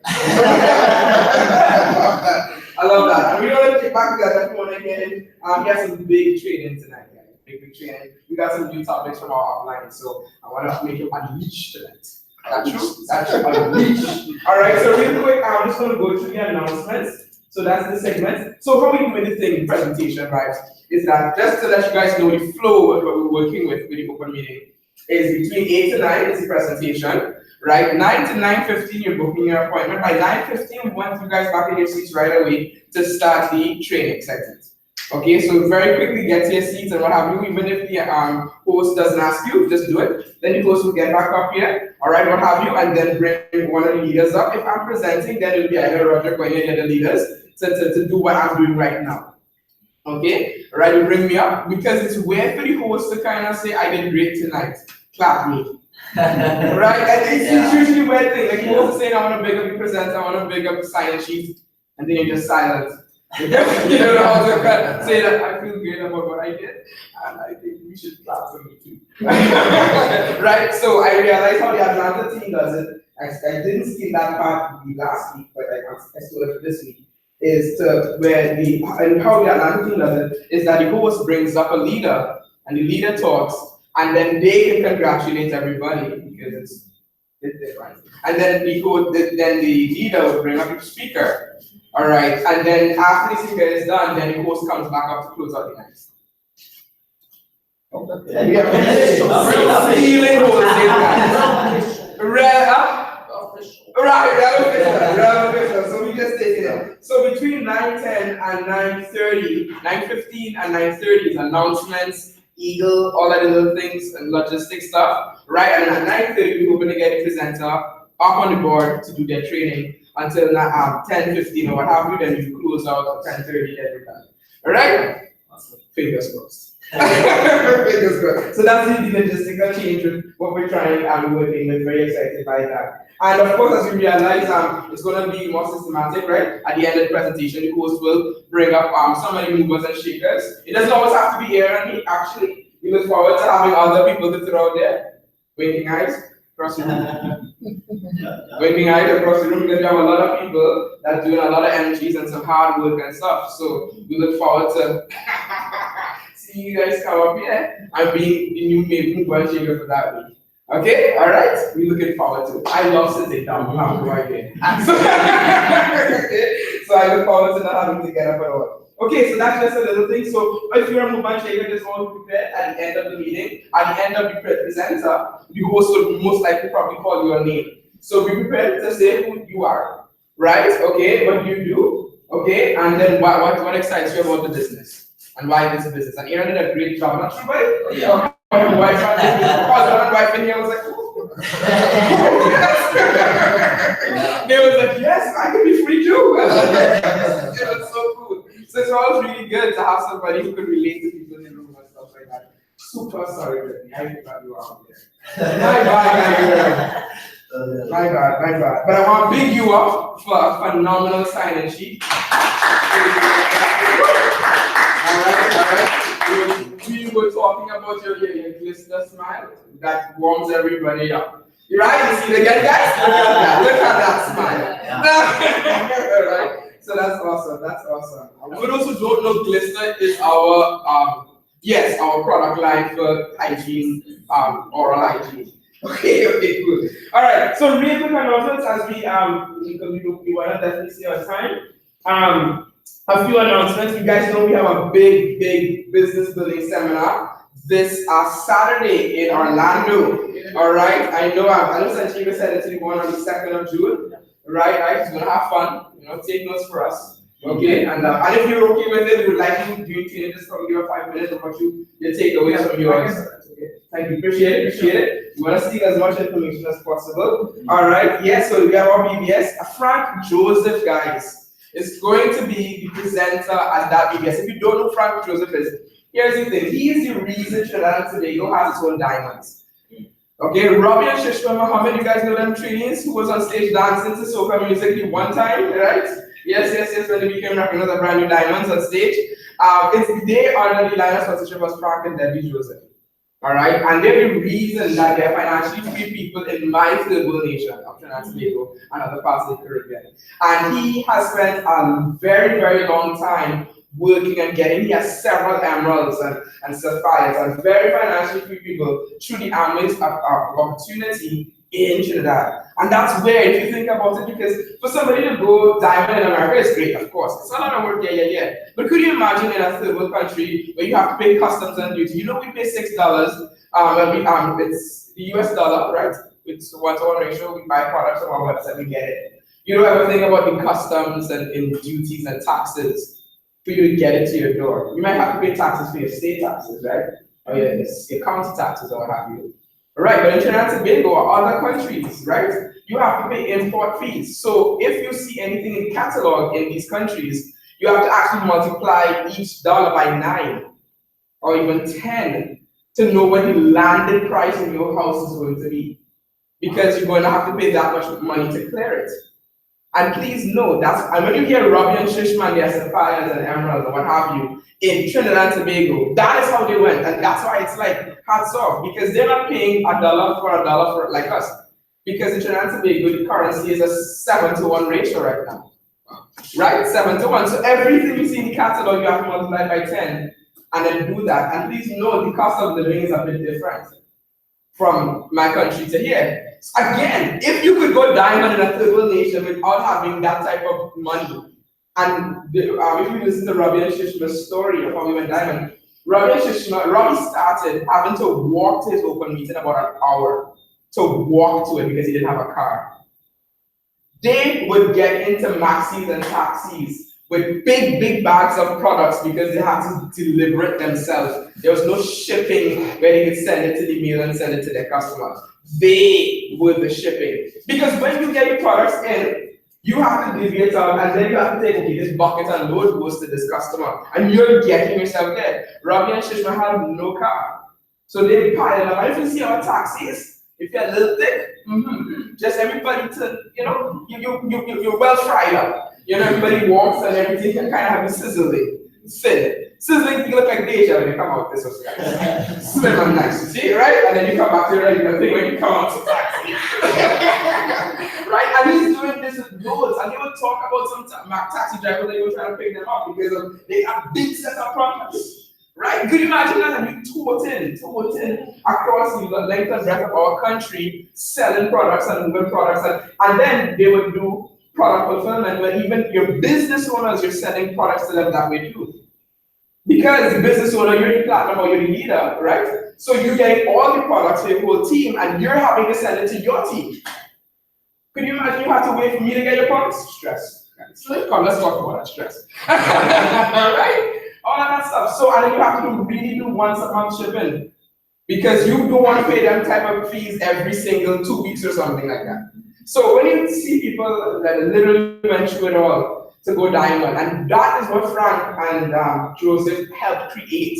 I love that. And we're gonna get back to that phone again. We have some big training tonight, guys. Big training. We got some new topics from our offline, so I want to make you unleash tonight. That's true. Unleash. All right. So real quick, I'm just gonna go through the announcements. So that's the segment. So how we do this thing in presentation, right? Is that just to let you guys know the flow of what we're working with the open meeting is between 8 to 9 is the presentation, right? 9 to 9:15 you're booking your appointment. By 9:15 we want you guys back in your seats right away to start the training segment. Okay, so very quickly get to your seats and what have you. Even if the host doesn't ask you, just do it. Then the host will get back up here, all right, what have you, and then bring one of the leaders up. If I'm presenting, then it'll be either Roger or any of the leaders to do what I'm doing right now. Okay, all right, you bring me up because it's weird for the host to kind of say, I did great tonight, clap me. Right, and it's usually a weird thing. Like the host is saying, I want to big up the presenter, I want to big up the sign sheet, and then you're just silent. You know, I was gonna say that I feel great about what I did, and I think we should clap for me too. Right? So I realized how the Atlanta team does it. I didn't skip that part last week, but I stole it for this week. Is to where and how the Atlanta team does it is that the host brings up a leader, and the leader talks, and then they can congratulate everybody because it's different. And then the leader will bring up the speaker. All right, and then after the speaker is done, then the host comes back up to close out the night. Okay. Yeah, stealing hosts, Right, so we just take it out. So between 9:10 and 9:30, 9:15 and 9:30 is announcements, Eagle, all that little things and logistic stuff, right? And at 9:30 we're going to get the presenter up on the board to do their training. until 10:15 or what have you, then you close out at 10:30 every time. All right? Fingers crossed. Fingers crossed. So that's the logistical change with what we're trying and working with. Very excited by that. And of course, as you realize, it's going to be more systematic, right? At the end of the presentation, the host will bring up so many movers and shakers. It doesn't always have to be here and me, actually. We look forward to having other people to throw out there. Winking eyes across the room. Winking eyes across the room because we have a lot of people that are doing a lot of energies and some hard work and stuff. So we look forward to see you guys come up here and be the new mover and shaker for that week. Okay, all right. We're looking forward to it. I love sitting down. You have no idea. So I look forward to not having to get up at all. Okay, so that's just a little thing. So if you're a movement shaker, just want to prepare at the end of the meeting, at the end of the presenter, the host will most likely probably call your name. So be prepared to say who you are, right? Okay, what you do, okay, and then what excites you about the business and why this business. And Aaron did a great job, not true, buddy? Yeah. My wife in here was like, oh. They was like, yes, I can be free too. It was so cool. So it's always really good to have somebody who could relate to people in the room and stuff like that. Super sorry, Brittany. I forgot you were out there. My bad. But I want to big you up for a phenomenal sign-in sheet. Alright. We were talking about your glistener smile that warms everybody up. You right? You see it again, guys? Look at that smile. Alright. So that's awesome. That's awesome. For those who don't know, Glistener is our our product line for hygiene, oral hygiene. Okay, good. All right. So real quick announcements as we want to definitely see our time. A few announcements. You guys know we have a big business building seminar this Saturday in Orlando. All right. I know Sanchiva said it's going on the 2nd of June. Right. It's gonna have fun. Take notes for us. Okay. And if you're okay with it, we would like you to just come give 5 minutes of what you take away from yours. Okay. Thank you. Appreciate it. We want to see as much information as possible. All right. Yes. So we have our BBS. Frank Joseph, guys, is going to be the presenter at that BBS. If you don't know Frank Joseph is, here's the thing. He is the reason Trinidad and Tobago has its own diamonds. Okay, Robbie and Shishma Muhammad, you guys know them trainees who was on stage dancing to soca music the one time, right? Yes, when they became recognized as brand new diamonds on stage. They are the line of sponsorship was Frank and Debbie Joseph. All right, and they're the reason that they're financially free people in my third world nation of Trinidad and Tobago and other parts of the Caribbean. And he has spent a very long time working and getting. He has several emeralds and sapphires and very financially free people through the ambit of opportunity in Trinidad. And that's where, if you think about it, because for somebody to go diamond in America is great, of course. It's a lot of work, yeah. But could you imagine in a third world country where you have to pay customs and duty? We pay $6, it's the US dollar, right? It's 1-to-1 ratio, we buy products from our website, we get it. You don't ever think about the customs and in duties and taxes for you to get it to your door. You might have to pay taxes for your state taxes, right? Or your county taxes or what have you. Right, but in Trinidad and Tobago or other countries, right, you have to pay import fees. So if you see anything in catalog in these countries, you have to actually multiply each dollar by 9 or even 10 to know what the landed price in your house is going to be. Because you're going to have to pay that much money to clear it. And please know and when you hear Robbie and Shishman, their sapphires and emeralds and what have you, in Trinidad and Tobago, that is how they went. And that's why it's like hats off, because they're not paying $1 for like us. Because in Trinidad and Tobago, the currency is a 7-to-1 ratio right now. Right? 7-to-1. So everything you see in the catalog, you have to multiply by 10 and then do that. And please know the cost of living is a bit different from my country to here. Again, if you could go diamond in a third world nation without having that type of money, and if you listen to Robbie and Shishma's story of how we went diamond, Robbie started having to walk to his open meeting about an hour to walk to it because he didn't have a car. They would get into maxis and taxis with big bags of products because they had to deliver it themselves. There was no shipping where they could send it to the mail and send it to their customers. They were the shipping. Because when you get your products in, You have to divvy it up, and then you have to take, okay, this bucket and load goes to this customer, and you're getting yourself there. Robbie and Shishma have no car, so they pile up. And if you see our taxis, if you're a little thick, just everybody to, you're well fried up. Everybody walks and everything can kind of have a sizzling. Sizzling, you look like Deja when you come out this was slim and nice, see, right? And then you come back to your regular thing when you come out to taxi. Right? And he's doing this with loads, and he would talk about some taxi drivers that he was trying to pick them up because they have big set of products. Right? Could you imagine that? And you toting across the length and breadth of our country, selling products and moving products, and then they would do product fulfillment where even your business owners, you're selling products to them that way too. Because the business owner, you're the platinum or you're the leader, right? So you're getting all the products for your whole team and you're having to send it to your team. Could you imagine you have to wait for me to get your products? Stress. So let's talk about that stress. Right? All of that stuff. So, and then you have to really do once a month shipping. Because you don't want to pay them type of fees every single 2 weeks or something like that. So when you see people that literally went through it all to go diamond, and that is what Frank and Joseph helped create,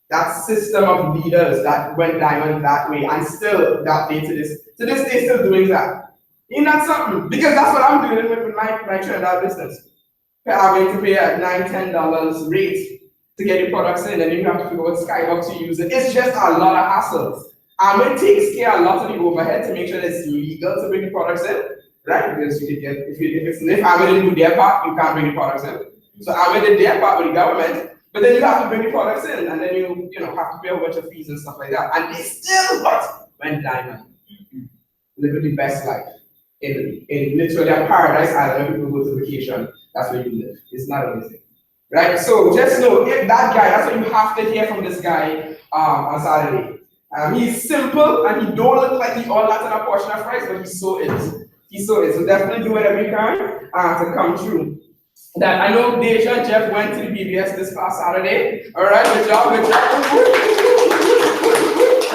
that system of leaders that went diamond that way, and still that day to this day still doing that. Ain't that something? Because that's what I'm doing with my Trinidad business. Having to pay a $9, $10 rate to get your products in, and then you have to figure out what Skybox to use it. It's just a lot of hassles. It takes care a lot of the overhead to make sure that it's legal to bring the products in, right? Because you can get, if Amway didn't do their part, you can't bring the products in. So Amway did their part with the government, but then you have to bring the products in, and then you have to pay a bunch of fees and stuff like that. And they still went diamond. Living the best life. In literally a paradise island where people go to vacation. That's where you live. It's not amazing. Right? So just know, if that guy, that's what you have to hear from this guy on Saturday. He's simple and he don't look like he all that in a portion of fries, but he so is. He so is. So definitely do whatever you can to come through. That I know Deja Jeff went to the BBS this past Saturday. Alright, good job, good job.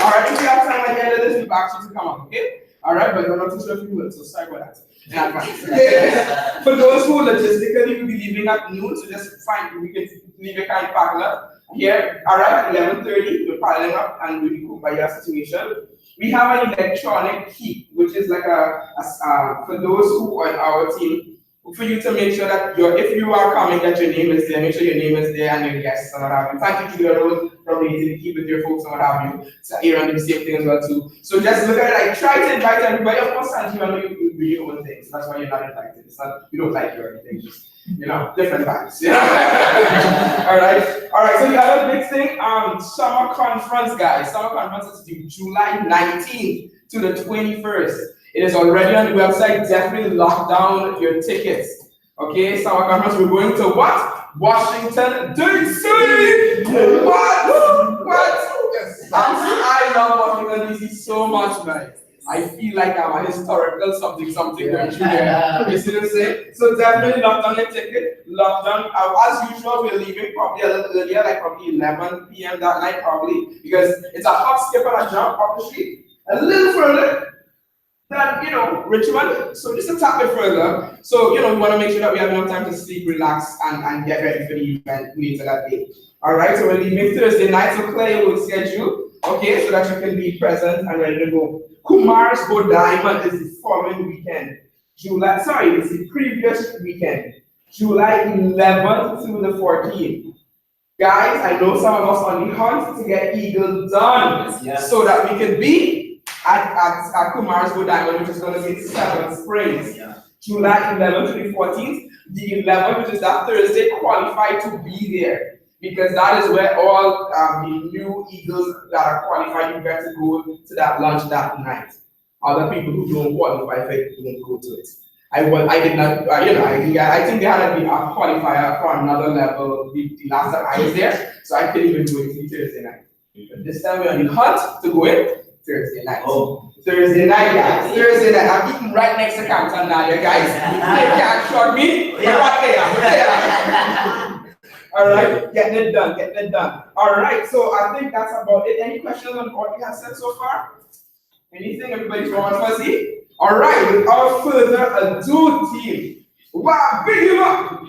Alright, if you have time at the end of this, we've asked you to come up, okay? Alright, but I'm not too sure if you will, so sorry about that. For those who logistically will be leaving at noon, so just we can leave your car in the parking lot. Here, alright, at 11:30, we're piling up and we'll be cooked by your situation. We have an electronic key, which is like for those who are on our team, for you to make sure that if you are coming, that your name is there, make sure your name is there and your guests and what have you. Thank you to your role from the keep with your folks and what have you. So Aaron did the same thing as well too. So just look at it, like try to invite everybody. Of course, Sanji, I know you do your own things. That's why you're not invited. It's not, you don't like you or anything, just different vibes. Alright. So the other big thing, summer conference, guys. Summer conference is July 19th to the 21st. It is already on the website. Definitely lock down your tickets. Okay, summer conference. We're going to what? Washington, D.C. What? I love Washington, D.C. so much, man. I feel like I'm a historical something going through there. You see what I'm saying? So definitely lock down your ticket. Lock down. As usual, we're leaving probably a little earlier, like probably 11 p.m. that night, probably, because it's a hop, skip, and a jump up the street. A little further than, Richmond. So just a tad bit further. So, we want to make sure that we have enough time to sleep, relax, and get ready for the event later that day. All right, so we're leaving Thursday night, so clear your schedule, okay, so that you can be present and ready to go. Kumar's Go Diamond is the following weekend. It's the previous weekend, July 11th through the 14th. Guys, I know some of us on the hunt to get Eagle done, so that we can be at Kumar's Go Diamond, which is going to be 7 Springs. July 11th to the 14th. The 11th, which is that Thursday, qualified to be there. Because that is where all the new Eagles that are qualified, you get to go to that lunch that night. Other people who don't qualify for it don't go to it. I did not, I think they had a qualifier for another level the last time I was there, so I couldn't even do it Thursday night. But this time we're on the hunt to go in Thursday night. Thursday night, guys. Thursday night. I'm eating right next to Campton now, you guys. You can't short me. We're right there. All right, getting it done. All right, so I think that's about it. Any questions on what we have said so far? Anything? Everybody's warm and fuzzy? All right, without further ado, team, wow, big him up!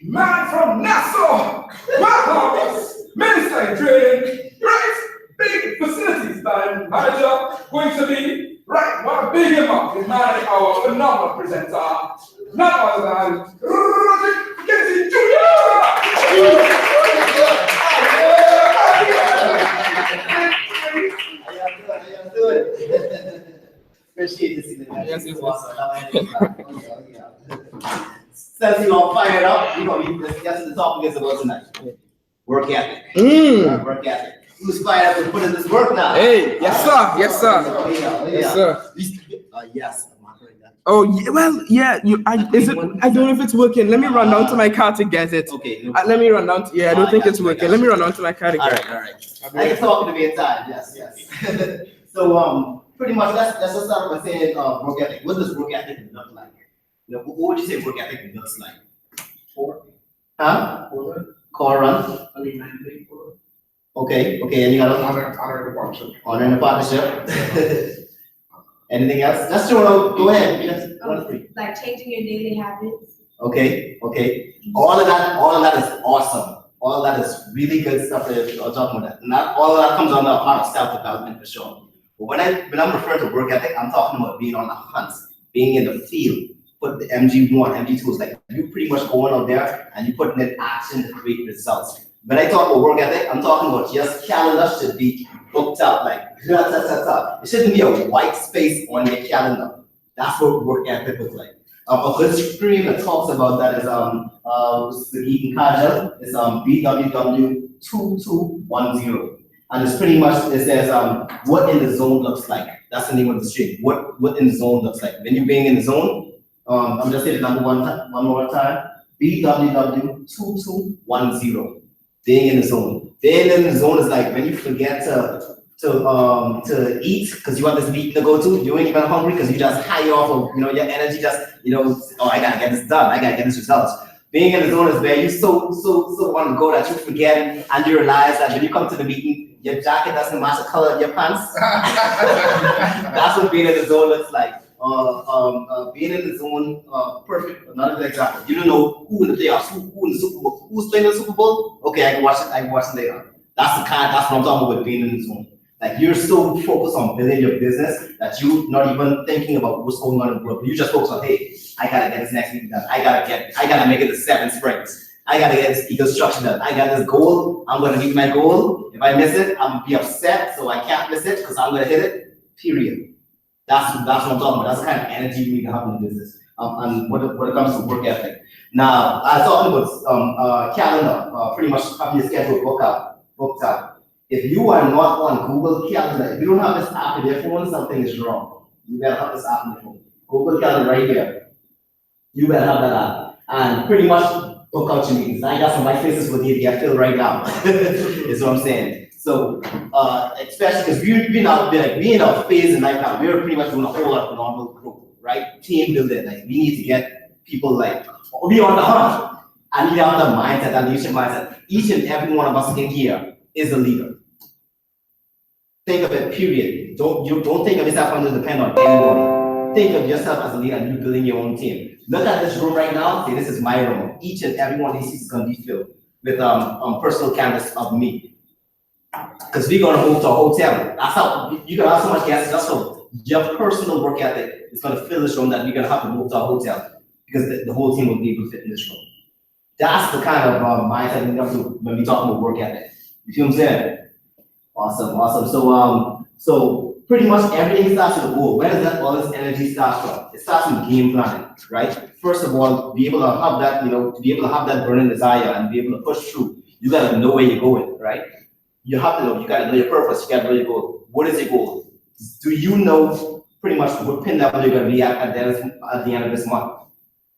Man from Nassau, Bahamas, Minister Trade, right? Big facilities manager, going to be, right, want to big him up, his man, our phenomenal presenter, none other than Roger Kenzie Jr. Appreciate this evening. Yes, yes, Since you all fired up, that's the topic is about tonight. Work ethic. Work ethic. Who's fired up to put in this work now? Hey, yes, sir. Yes, sir. Yes, sir. Yes, I'm not hearing that. Oh, yeah, well, yeah. I don't know if it's working. Let me run down to my car to get it. Okay. Let me run down. I don't think it's working. Let me run down to my car to get it. All right. I can talk to me in time. Yes. So, pretty much, let's just start by saying work ethic. What does work ethic look like? What would you say work ethic looks like? Core run. Okay. Any other? Honor the partnership. Honor the partnership. Anything else? Just go ahead. Yes, 1 to 3. Like changing your daily habits. Okay. All of that is awesome. All of that is really good stuff that you're talking about. Not all of that comes under a part of self-development for sure. But when I'm referring to work ethic, I'm talking about being on the hunt, being in the field, put the MG1, MG2 is like you pretty much going out there and you putting in action to create results. When I talk about work ethic, I'm talking about just calendar should be booked up, like it shouldn't be a white space on your calendar. That's what work ethic looks like. A good screen that talks about that is the Eaton Kajal is BWW 2210. And it's pretty much, it says what in the zone looks like. That's the name of the stream. What in the zone looks like. When you're being in the zone, I'm just saying the number one more time. BWW 2210. Being in the zone. Being in the zone is like when you forget to eat because you have this meeting to go to. You ain't even hungry because you just high off of your energy. Just oh, I gotta get this done. I gotta get this result. Being in the zone is where you so want to go that you forget and you realize that when you come to the meeting, your jacket doesn't match the color of your pants. That's what being in the zone looks like. Being in the zone, perfect. Another example. You don't know who in the playoffs, who in the Super Bowl, who's playing in the Super Bowl. Okay, I can watch it later. That's what I'm talking about being in the zone. Like you're so focused on building your business that you're not even thinking about what's going on in the world. You just focus on, hey, I gotta get this next meeting done. I gotta make it to 7 sprints. I gotta get this eco structure done. I got this goal. I'm gonna meet my goal. If I miss it, I'm gonna be upset. So I can't miss it because I'm gonna hit it. Period. That's what I'm talking about. That's the kind of energy you need to have in business. And when it comes to work ethic. Now, I was talking about calendar, pretty much having your schedule booked out. If you are not on Google Calendar, if you don't have this app in your phone, something is wrong. You better have this app in your phone. Google Calendar right here. You better have that app. And pretty much book out your meetings. I got some white faces for the filled right now. Is what I'm saying. So, especially because we're in a phase in life now, we're pretty much doing a whole lot of normal growth, right? Team building. Like we need to get people be on the hunt. I need to have the mindset, that leadership mindset. Each and every one of us in here is a leader. Think of it, period. Don't think of yourself as depend on anybody. Think of yourself as a leader and you building your own team. Look at this room right now. Say, this is my room. Each and every one of these seats is going to be filled with personal canvas of me. Because we're going to move to a hotel. That's how you can have so much guests. That's how your personal work ethic is going to fill this room that we're going to have to move to a hotel because the whole team will be able to fit in this room. That's the kind of mindset we have to when we talk about work ethic. You see what I'm saying? Awesome. So pretty much everything starts with a goal. Where does that all this energy start from? It starts with game planning, right? First of all, be able to have that, to be able to have that burning desire and be able to push through. You gotta know where you're going, right? You have to know. You gotta know your purpose. You gotta know your goal. What is your goal? Do you know pretty much what pin level you're gonna be at the end of this month?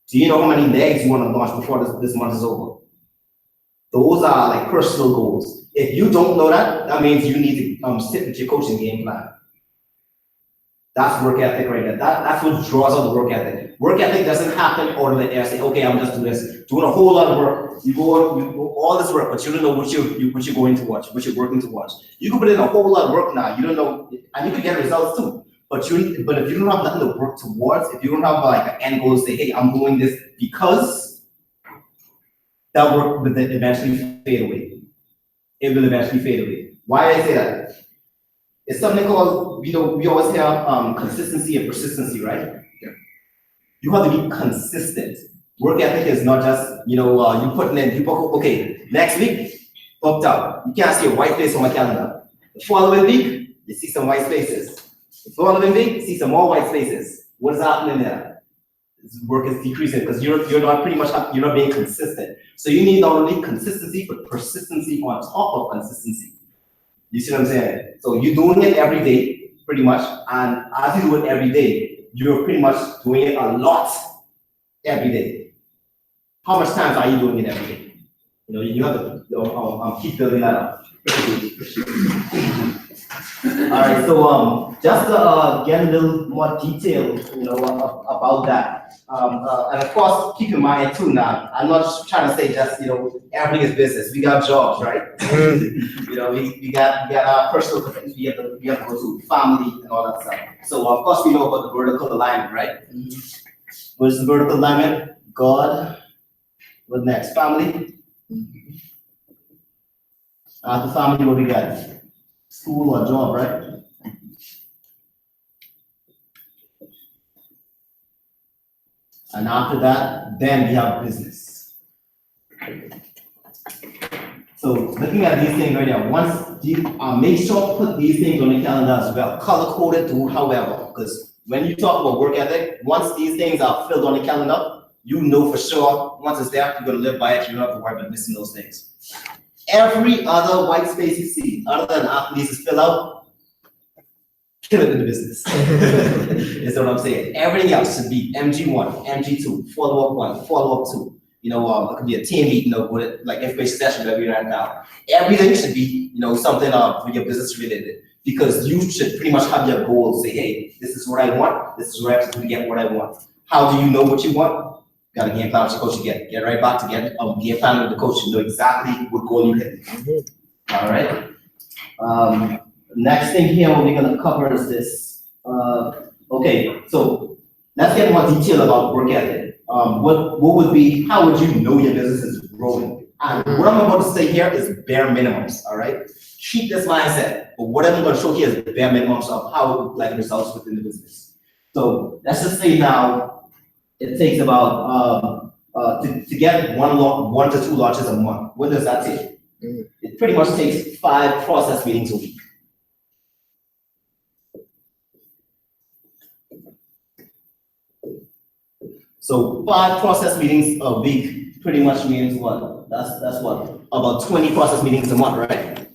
Do you know how many legs you want to launch before this month is over? Those are like personal goals. If you don't know that, that means you need to sit with your coaching game plan. That's work ethic right there. That's what draws out the work ethic. Work ethic doesn't happen out of the air. Say, okay, I'm just doing this. Doing a whole lot of work. You go all this work, but you don't know what you're going to watch, what you're working to watch. You can put in a whole lot of work now. You don't know, and you can get results too. but if you don't have nothing to work towards, if you don't have like an end goal to say, hey, I'm doing this because, that work will then eventually fade away. It will eventually fade away. Why I say that? It's something called, we always hear consistency and persistency, right? Yeah. You have to be consistent. Work ethic is not just, you putting in, okay, next week, booked out. You can't see a white face on my calendar. The following week, you see some white spaces. The following week, you see some more white spaces. What is happening there? This work is decreasing because you're not you're not being consistent. So you need not only consistency, but persistency on top of consistency. You see what I'm saying? So you're doing it every day, pretty much, and as you do it every day, you're pretty much doing it a lot every day. How much times are you doing it every day? You have to keep building that up. All right, so just to get a little more detail, about that. And of course, keep in mind too now, I'm not trying to say just, everything is business. We got jobs, right? we got our personal things. We have to go to family and all that stuff. So of course we know about the vertical alignment, right? What is the vertical alignment? God. What next? Family. After family, what we got? School or job, right? And after that, then we have business. So looking at these things right now, once you make sure to put these things on the calendar as well, color coded to however, because when you talk about work ethic, once these things are filled on the calendar, you know for sure, once it's there, you're gonna live by it, you don't have to worry about missing those things. Every other white space you see, other than after these is filled out, kill it in the business. Is what I'm saying. Everything else should be MG1, MG2, follow-up 1, follow-up 2. It could be a team meeting, with it, like information session that we're at now. Everything should be, something for your business related. Because you should pretty much have your goals. Say, hey, this is what I want. This is where I have to get what I want. How do you know what you want? Got a game plan with your coach again. Get right back to get a game plan with the coach. You know exactly what goal you hit. All right. Next thing here, what we're gonna cover is this. Okay, so let's get more detail about work ethic. What would be? How would you know your business is growing? And what I'm about to say here is bare minimums. All right. Keep this mindset. But what I'm going to show here is the bare minimums of how results within the business. So let's just say now it takes about to get one to two launches a month. What does that take? It pretty much takes 5 process meetings a week. So 5 process meetings a week pretty much means what? That's what? About 20 process meetings a month, right?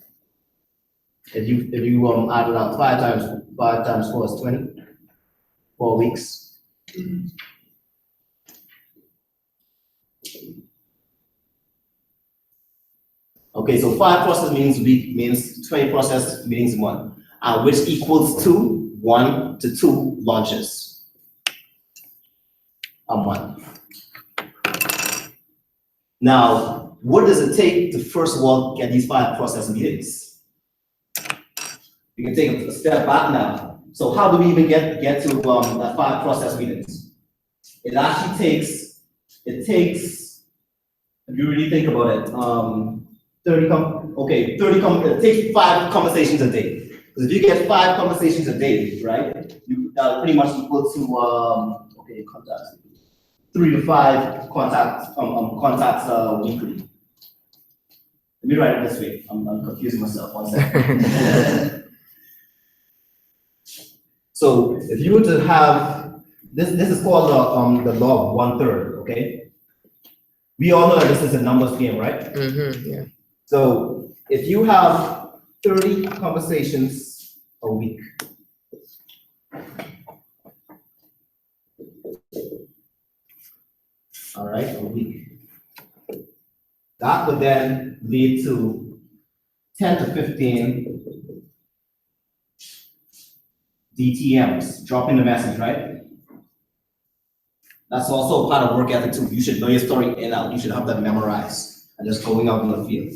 If you add it out 5 times 4 is 20. 4 weeks. Okay, so 5 process meetings a week means 20 process meetings a month, which equals to 1 to 2 launches a month. Now, what does it take to first of all get these 5 process meetings? We can take a step back now. So how do we even get to that 5 process meetings? It actually takes, if you really think about it, it takes 5 conversations a day. Because if you get 5 conversations a day, right, that pretty much equal to contacts. 3 to 5 contacts weekly. Let me write it this way. I'm confusing myself. 1 second. So if you were to have this is called the law of 1/3. Okay. We all know that this is a numbers game, right? Yeah. So if you have 30 conversations a week, all right, a week, that would then lead to 10 to 15 DTMs, dropping the message, right? That's also part of work ethic too. You should know your story in and out. You should have that memorized and just going out in the field.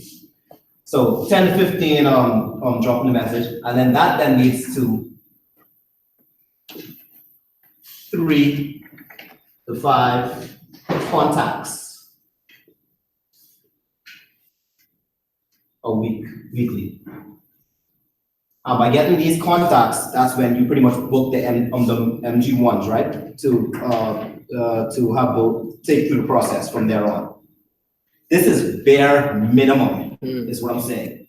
So 10 to 15 dropping the message, and then that then leads to 3 to 5 contacts a week, weekly. And by getting these contacts, that's when you pretty much book the MG1s, right? To have the take through the process from there on. This is bare minimum, is what I'm saying.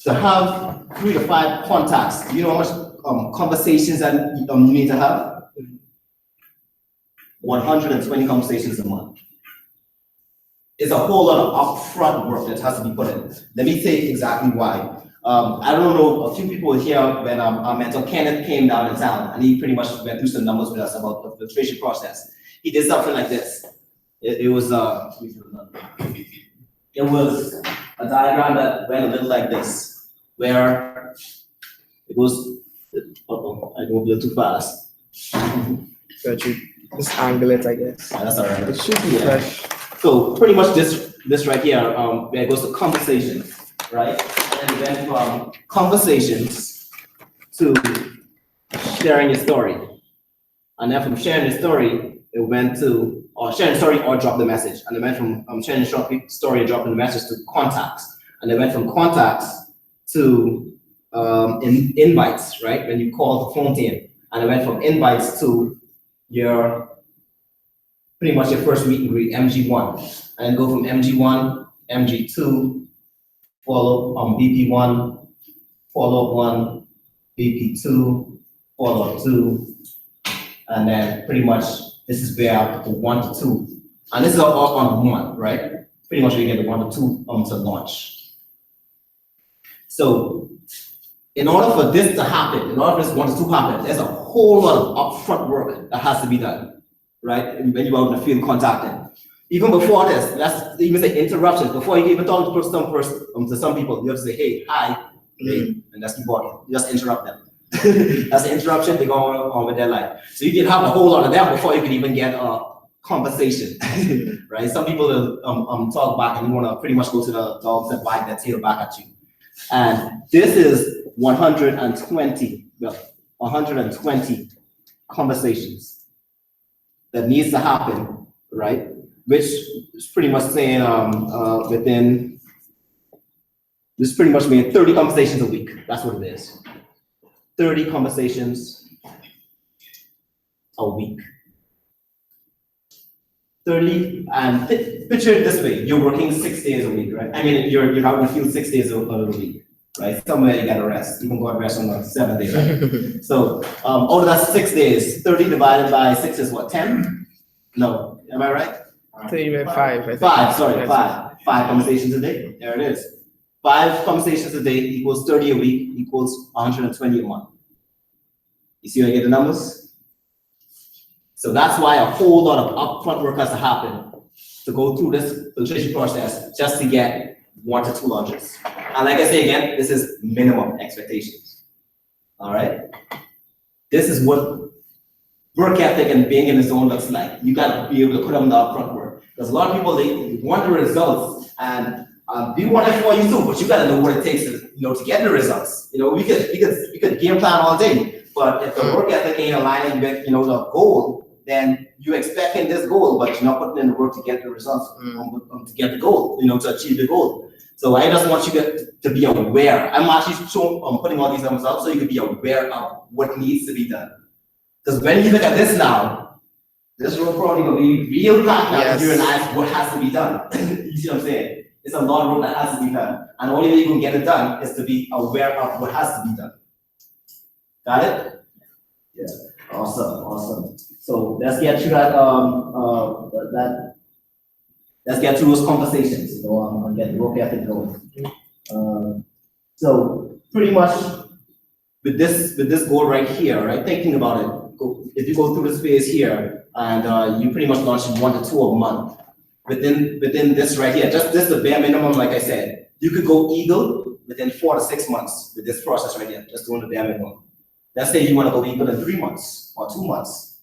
To have 3 to 5 contacts, you know how much conversations that you need to have? 120 conversations a month. It's a whole lot of upfront work that has to be put in. Let me say exactly why. I don't know, a few people here when our mentor Kenneth came down in town, and he pretty much went through some numbers with us about the filtration process. He did something like this. It was a diagram that went a little like this, where it goes, I go a little too fast. Got you. Just angle it, I guess. Yeah, that's all right. It should be fresh. So pretty much this right here, where it goes to conversations, right? And then it went from conversations to sharing your story. And then from sharing the story, it went to sharing the story or drop the message. And it went from sharing the story and dropping the message to contacts. And it went from contacts to invites, right? When you call the phone team. And it went from invites to your pretty much your first meet and greet, MG1. And go from MG1, MG2, follow BP1, follow-up 1, BP2, follow-up 2, and then pretty much this is where I put the 1 to 2. And this is all on 1, right? Pretty much we get the 1 to 2 to launch. So in order for this to happen, in order for this 1 to 2 happen, there's a whole lot of upfront work that has to be done, right? When you're out in the field contacting. Even before this, let's even say interruptions. Before you can even talk to some people, you have to say, hey, hi, hey, and that's keep walking. You just interrupt them. That's an interruption, they go on with their life. So you can have a whole lot of them before you can even get a conversation, right? Some people will talk back and you want to pretty much go to the dogs and wag their tail back at you. And this is 120 conversations that needs to happen, right? Which is pretty much saying this pretty much means 30 conversations a week. That's what it is. 30 conversations a week. 30, and picture it this way, you're working 6 days a week, right? I mean, you're out in the field 6 days a week, right? Somewhere you gotta rest. You can go and rest on the 7th day, right? So out of that 6 days, 30 divided by 6 is what, 10? No, am I right? So you meant 5, I think. 5, sorry, 5. 5 conversations a day, there it is. 5 conversations a day equals 30 a week equals 120 a month. You see where I get the numbers? So that's why a whole lot of upfront work has to happen to go through this filtration process just to get 1 to 2 launches. And like I say again, this is minimum expectations. All right? This is what work ethic and being in the zone looks like. You gotta be able to put them in the upfront work. Because a lot of people, they want the results and we want it for you too, but you gotta know what it takes to, to get the results. We could game plan all day, but if the work ethic ain't aligning with, the goal, then you're expecting this goal, but you're not putting in the work to get the results, to get the goal, to achieve the goal. So I just want you to be aware. I'm actually putting all these numbers out so you can be aware of what needs to be done. Because when you look at this now, this road probably will be real black now if you realize what has to be done. You see what I'm saying? It's a lot of work that has to be done. And the only way you can get it done is to be aware of what has to be done. Got it? Yeah. Awesome. So let's get through let's get through those conversations, and get the work ethic going. So pretty much with this goal right here, right? Thinking about it, if you go through this phase here and you pretty much launch 1 to 2 a month, within this right here, just this is the bare minimum, like I said, you could go eagle within 4 to 6 months with this process right here, just doing the bare minimum. Let's say you want to go eagle in 3 months or 2 months.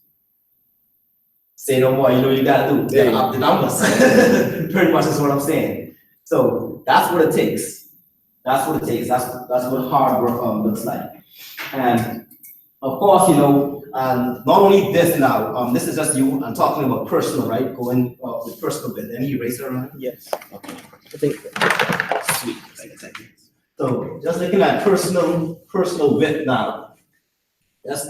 Say no more, you gotta do, get up the numbers. Pretty much is what I'm saying. So that's what it takes. That's what it takes. That's what hard work looks like. And of course, and not only this now, this is just you, I'm talking about personal, right? Going with personal bit. Any eraser around? Yes. Okay. I think. Sweet. Thank you. So just looking at personal bit now. This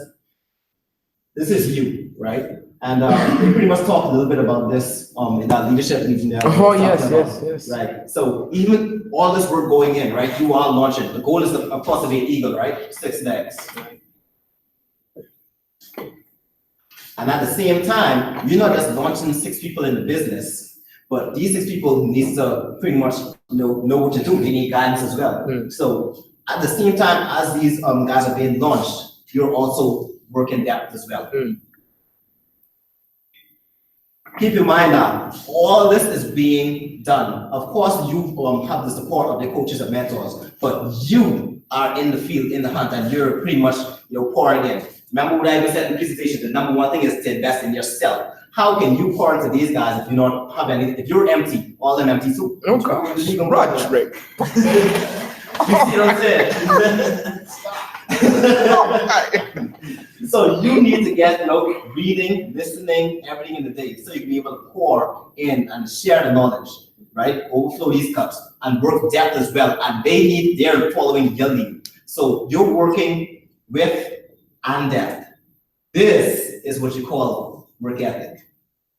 is you, right? And we pretty much talked a little bit about this in that leadership meeting there. Oh, yes. Right. So even all this work going in, right? You are launching. The goal is of course to be an eagle, right? 6 legs. And at the same time, you're not just launching 6 people in the business, but these 6 people need to pretty much know what to do. They need guidance as well. So at the same time as these guys are being launched, you're also working depth as well. Keep in mind now, all this is being done. Of course, you have the support of the coaches and mentors, but you are in the field, in the hunt, and you're pretty much pouring in. Remember what I even said in the presentation, the number one thing is to invest in yourself. How can you pour into these guys if you don't have anything? If you're empty, all them empty too. Oh gosh, you can run, Rick. You see what I'm saying? So you need to get reading, listening, everything in the day, so you can be able to pour in and share the knowledge, right? Overflow these cups and work depth as well. And they need their following your lead. So you're working with and depth. This is what you call work ethic.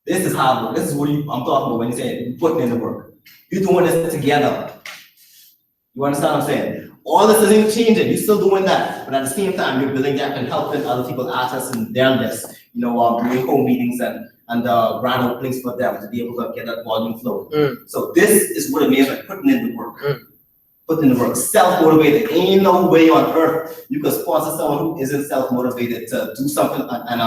This is hard work. This is what I'm talking about when you say putting in the work. You're doing this together. You understand what I'm saying? All this isn't changing. You're still doing that, but at the same time, you're building that and helping other people access in their list. Doing home meetings and grand openings for them to be able to get that volume flowing. So this is what it means by putting in the work. Putting in the work. Self-motivated. Ain't no way on earth you can sponsor someone who isn't self-motivated to do something and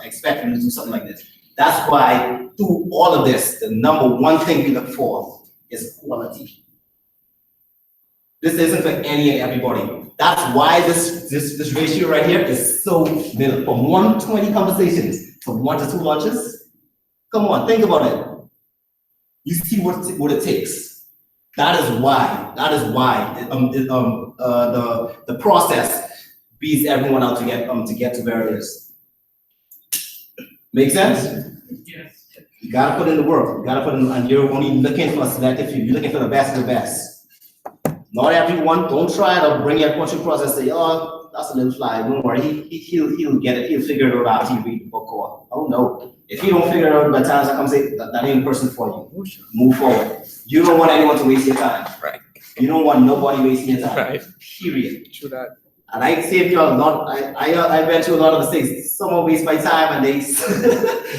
expect them to do something like this. That's why through all of this, the number one thing we look for is quality. This isn't for any and everybody. That's why this ratio right here is so little. From 120 conversations to 1 to 2 launches. Come on, think about it. You see what it takes. That is why the process beats everyone out to get to where it is. Make sense? Yes. You gotta put in the work. You gotta put in, and you're only looking for a selective few. You're looking for the best of the best. Not everyone. Don't try to bring everyone through the process. Say, oh, that's a little fly. Don't worry. He'll get it. He'll figure it out after you read the book. Or oh no. If you don't figure it out by the time I come say that ain't the person for you. Move forward. You don't want anyone to waste your time. Right. You don't want nobody wasting your time. Right. Period. True that. And I saved you a lot. I went through a lot of mistakes. Someone waste my time and they.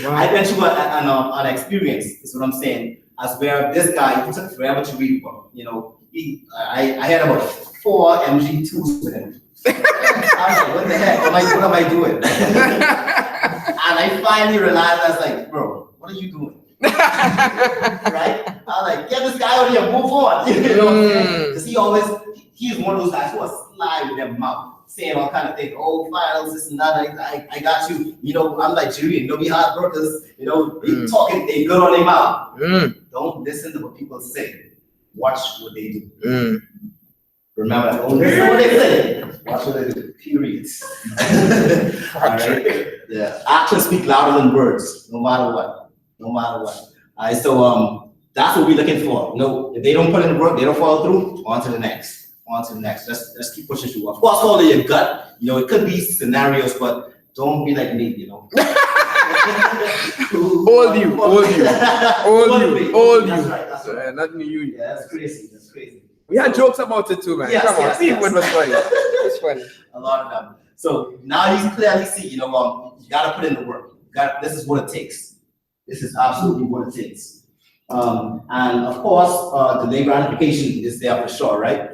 Wow. I went through an experience. Is what I'm saying. As where this guy, he took forever to read one. I had about 4 MG2s with him. I was like, what the heck? What am I doing? And I finally realized, I was like, bro, what are you doing? Right? I was like, get this guy out of here, move on. You know what I'm saying? Because he's one of those guys who are sly with their mouth, saying all kind of things, oh, files, this and that, I got you. I'm like, Julian, we hard workers, they talking, they good on their mouth. Don't listen to what people say. Watch what they do. Remember, don't listen to what they say. Watch what they do. Period. All right. Yeah. Actions speak louder than words, no matter what. All right. So that's what we're looking for. If they don't put in the work, they don't follow through. On to the next. Let's keep pushing through. Of course, follow your gut. It could be scenarios, but don't be like me. All you. That's right. Not me, you. Yeah, that's crazy. We had jokes about it too, man. Come on, Steve, it was funny. It's funny. A lot of them. So now you clearly see, you gotta put in the work. This is what it takes. This is absolutely what it takes. And of course, delayed gratification is there for sure, right?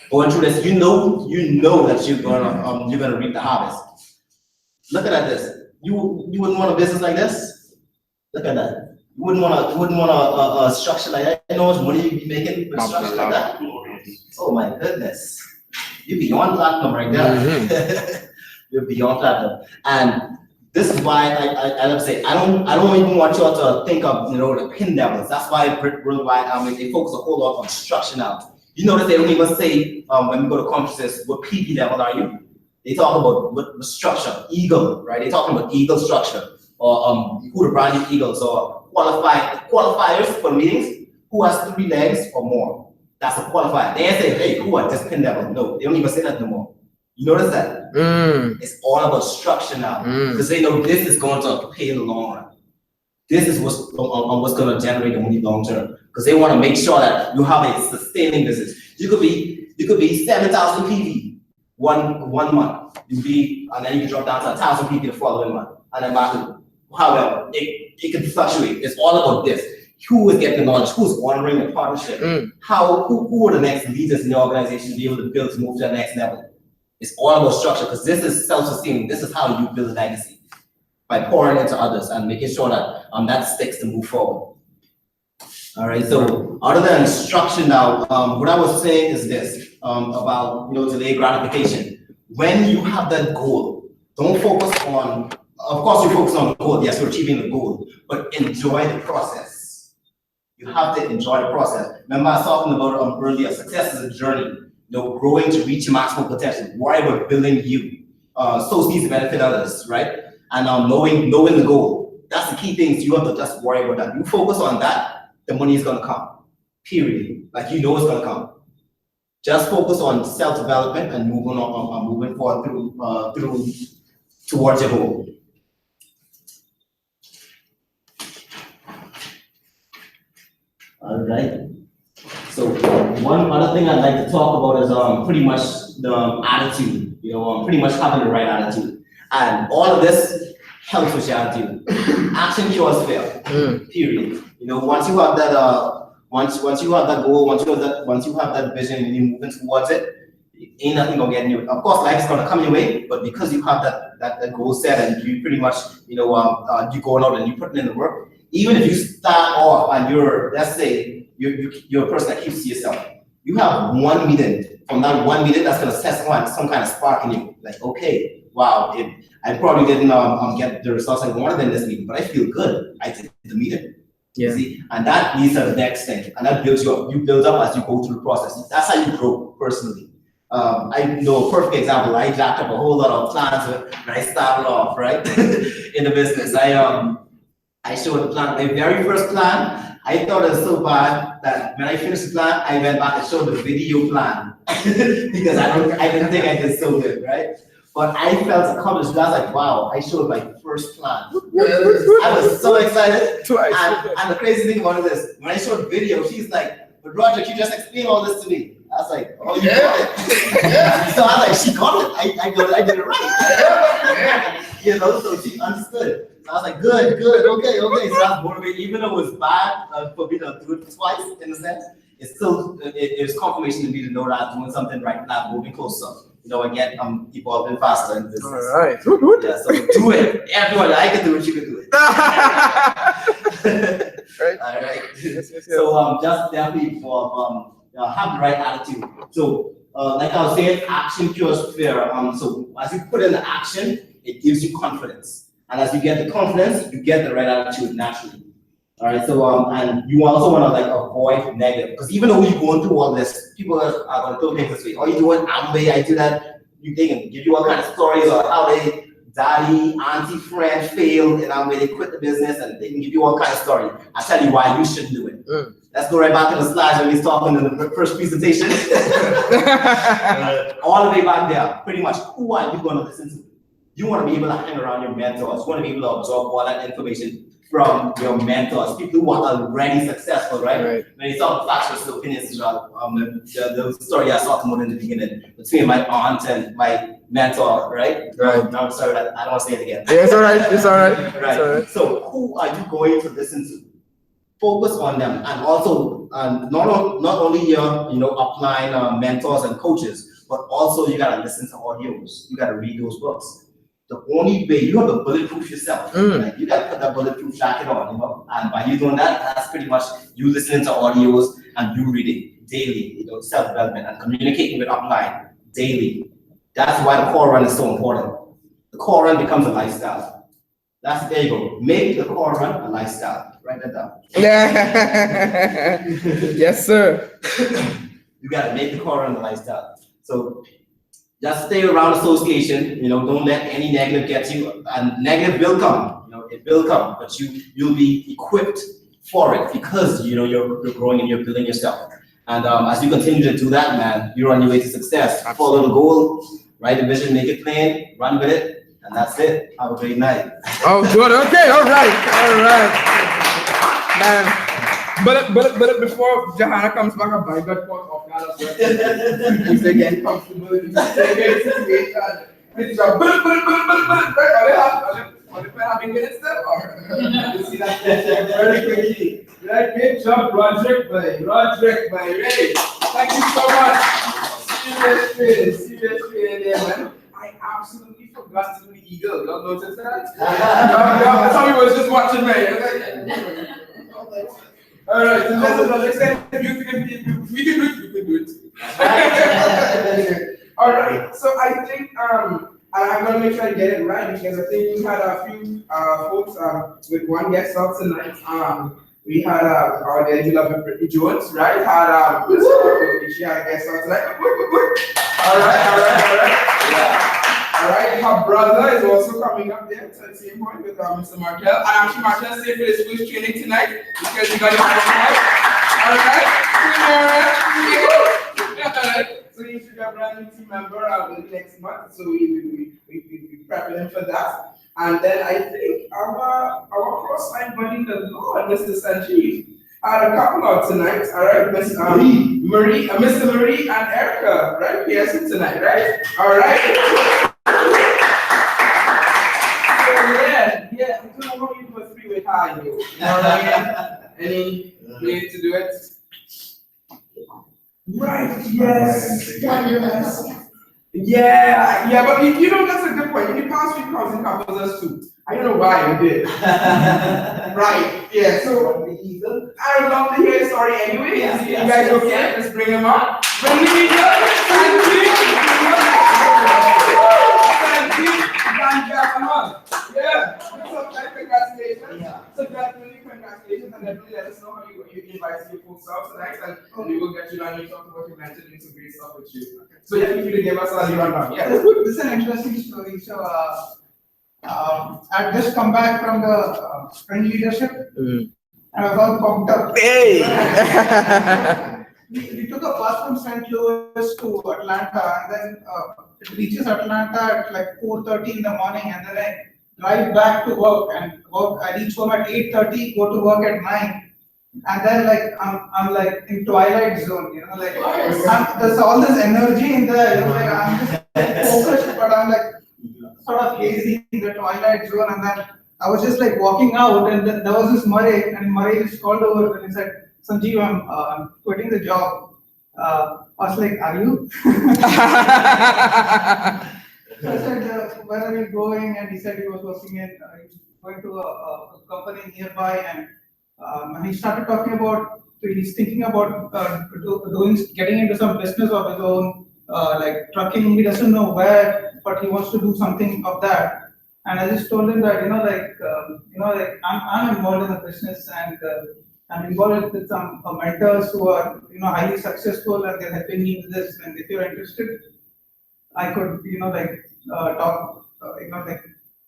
Going through this, you know that you're gonna reap the harvest. Look at this. You wouldn't want a business like this? Look at that. You wouldn't want a structure like that. You know how much money you'd be making with a structure like that? Oh my goodness. You're beyond platinum right there. You're beyond platinum. And this is why I love to say, I don't even want you all to think of, the pin levels. That's why Worldwide, they focus a whole lot on structure now. You notice they don't even say, when we go to conferences, what PV level are you? They talk about what structure, eagle, right? They talking about eagle structure, or who the brand new eagles, or qualifiers for meetings, who has 3 legs or more. That's a qualifier. They ain't say, hey, who are just pin level. No, they don't even say that no more. You notice that? It's all about structure now, because they know this is going to pay in the long run. This is what's going to generate the money long term, because they want to make sure that you have a sustaining business. You could be 7,000 PV one month, and then you can drop down to 1,000 PV the following month, and then back to however it can fluctuate. It's all about this. Who is getting the knowledge? Who's honoring the partnership? Who are the next leaders in the organization to be able to build to move to the next level? It's all about structure, because this is self-sustaining. This is how you build a legacy, by pouring into others and making sure that that sticks to move forward. All right. So other than structure now, what I was saying is this about delayed gratification. When you have that goal, don't focus on. Of course, you focus on the goal. Yes, you're achieving the goal, but enjoy the process. You have to enjoy the process. Remember, I was talking about earlier. Success is a journey. Growing to reach your maximum potential. Worry about building you. Sow seeds to benefit others, right? And knowing the goal. That's the key things. You have to just worry about that. You focus on that, the money is gonna come. Period. Like it's gonna come. Just focus on self-development and moving forward towards your goal. All right. So one other thing I'd like to talk about is pretty much the attitude. Pretty much having the right attitude, and all of this helps with your attitude. Action cures fear. Period. Once you have that, once you have that goal, once you have that vision, and you're moving towards it, ain't nothing gonna get you. Of course, life is gonna come your way, but because you have that goal set, and you pretty much, you going out and you putting in the work. Even if you start off and let's say you're a person that keeps to yourself, you have one meeting. From that one meeting, that's gonna set some kind of spark in you. Like, okay, wow, I probably didn't get the results I wanted in this meeting, but I feel good. I did the meeting. Yeah. See, and that leads to the next thing, and that builds you up. You build up as you go through the process. That's how you grow personally. I know a perfect example. I jacked up a whole lot of plans when I started off, right, in the business. I showed the plan. My very first plan, I thought it was so bad that when I finished the plan, I went back and showed the video plan because I didn't think I did so good, right? But I felt accomplished. I was like, wow, I showed my first plan. I was so excited. And the crazy thing about it is, when I showed the video, she's like, but Roger, you just explain all this to me. I was like, oh, you got it. So I was like, she got it. I did it right. So she understood. So I was like, good, okay. So I was motivated, even though it was bad for me to do it twice, in a sense, it's still, it's confirmation to me to know that I'm doing something right and I'm moving closer. Again, people have been faster in business. All right. Yeah, so do it. Everyone, I can do it, you can do it. Right. All right. Yes. So just definitely for have the right attitude. So like I was saying, action cures fear. So as you put in the action, it gives you confidence. And as you get the confidence, you get the right attitude naturally. All right, so and you also want to avoid negative, because even though you're going through all this, people are going to throw things this way. Oh, you doing Amway? I do that. They can give you all kinds of stories of how they daddy, auntie, friend failed, and Amway they quit the business, and they can give you all kinds of stories. I tell you why you shouldn't do it. Let's go right back to the slides when he's talking in the first presentation. All the way back there, pretty much. Who are you going to listen to? You want to be able to hang around your mentors. You want to be able to absorb all that information from your mentors, people who are already successful, right? When you talk about factors of opinions, the story I talked about in the beginning between my aunt and my mentor, right? No, I'm sorry, I don't want to say it again. Yeah, it's all right. It's all right. Right. So, who are you going to listen to? Focus on them, and also not only your upline mentors and coaches, but also you gotta listen to audios. You gotta read those books. The only way you have to bulletproof yourself, like you gotta put that bulletproof jacket on, and by you doing that, that's pretty much you listening to audios and you reading daily, self-development and communicating with upline daily. That's why the core run is so important. The core run becomes a lifestyle. There you go. Make the core run a lifestyle. Write that down. Yes, sir. You gotta make the core run a lifestyle. So just stay around association, don't let any negative get you, and negative will come, it will come, but you'll be equipped for it because, you're growing and you're building yourself. And as you continue to do that, man, you're on your way to success. Follow the goal, write the vision, make it plain, run with it, and that's it. Have a great night. Oh, good. Okay. All right. Man. But before Johanna comes back, I got caught off guard as well. He's again comfortable in the situation. Are they having minutes there? You see that very quickly. Right, great job, Roderick, man. Ready? Thank you so much. Serious training there, man. I absolutely forgot to do the eagle. Y'all notice that? I thought we was just watching, man. All right, so let's say we can do it. All right, so I think I'm gonna make sure I get it right because I think we had a few folks with one guest out tonight. We had our dear beloved Brittany Jones, right? She had a guest out tonight. All right. All right, her brother is also coming up there to the same point with Mr. Markel. And actually, Markel stayed for his first training tonight because he got his homework. All right. So he should be a brand new team member next month. So we prepping him for that. And then I think our cross-line buddy, the Lord, Mr. Sanjeev, had a couple out tonight. All right, Miss Marie, Mr. Marie and Erica, right? Yes, tonight, right? All right. Yeah, I'm gonna want you to do a three-way tie, you know what I mean? Any way to do it? Right, yes. Yeah, but that's a good point. In the past few comes and couples us too. I don't know why we did. Right, yeah, so I would love to hear a story anyway. Yeah, you guys okay? Let's bring him up. Bring the yeah, congratulations. Yeah. So definitely congratulations, and definitely let us know how you invite your folks out tonight, and we will get you on. You talk about your mentor doing some great stuff with you. So yeah, if you to give us a rundown. Yeah, this is an interesting story. So I've just come back from the spring leadership, and I was all pumped up. Hey. We took a bus from St. Louis to Atlanta, and then it reaches Atlanta at like 4:30 in the morning, and then I drive back to work, and I reach home at 8:30, go to work at 9, and then like I'm like in twilight zone, like there's all this energy in there, like I'm just focused, but I'm like sort of lazy in the twilight zone, and then I was just like walking out, and then there was this Murray, and Murray just called over and he said, Sanjeev, I'm quitting the job. I was like, are you? So I said, where are you going? And he said he was going to a company nearby, and he started talking about, he's thinking about getting into some business of his own, like trucking. He doesn't know where, but he wants to do something of that. And I just told him that, I'm involved in the business, and I'm involved with some mentors who are, highly successful, and they're helping me with this. And if you're interested, I could, talk,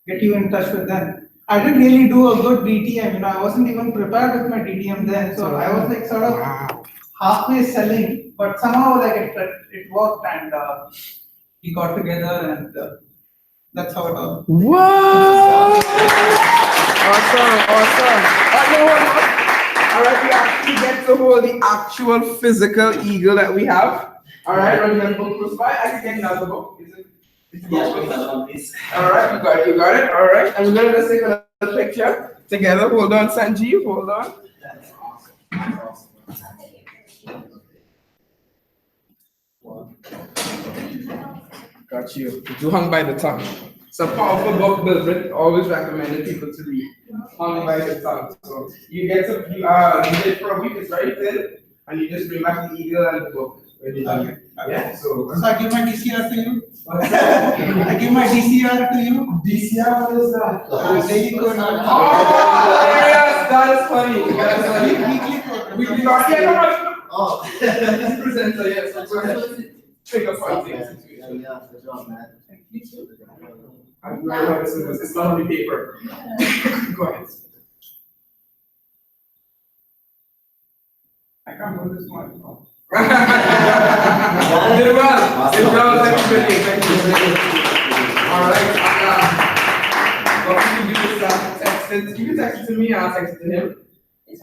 get you in touch with them. I didn't really do a good DTM, I wasn't even prepared with my DTM then. So I was like sort of halfway selling, but somehow like it worked, and we got together, and that's how it all. Whoa! Awesome. All right, we actually get to hold the actual physical eagle that we have. All right, run your book close by. I can get another book. Is it? Yes, another one, please. All right, you got it. All right, and we're gonna take another picture together. Hold on, Sanjeev. Hold on. Got you. You hung by the tongue. It's a powerful book, but always recommended people to read. Hung by the tongue. So you get to you did it for a week. It's very thin, and you just bring back the eagle and the book. Okay. Yeah. So I give my DCR to you. I give my DCR to you. DCR, what is that? Daily code. Oh yes, that is funny. That is funny. Weekly code. Yeah, come on. Oh, presenter. Yes. Trigger point things. Yeah, good job, man. You too. I'm not how this is. It's not on the paper. Go ahead. I can't do this one. You did well. Good job, everybody. Thank you. All right. Well, you can do this. Text it. You can text it to me. I'll text it to him.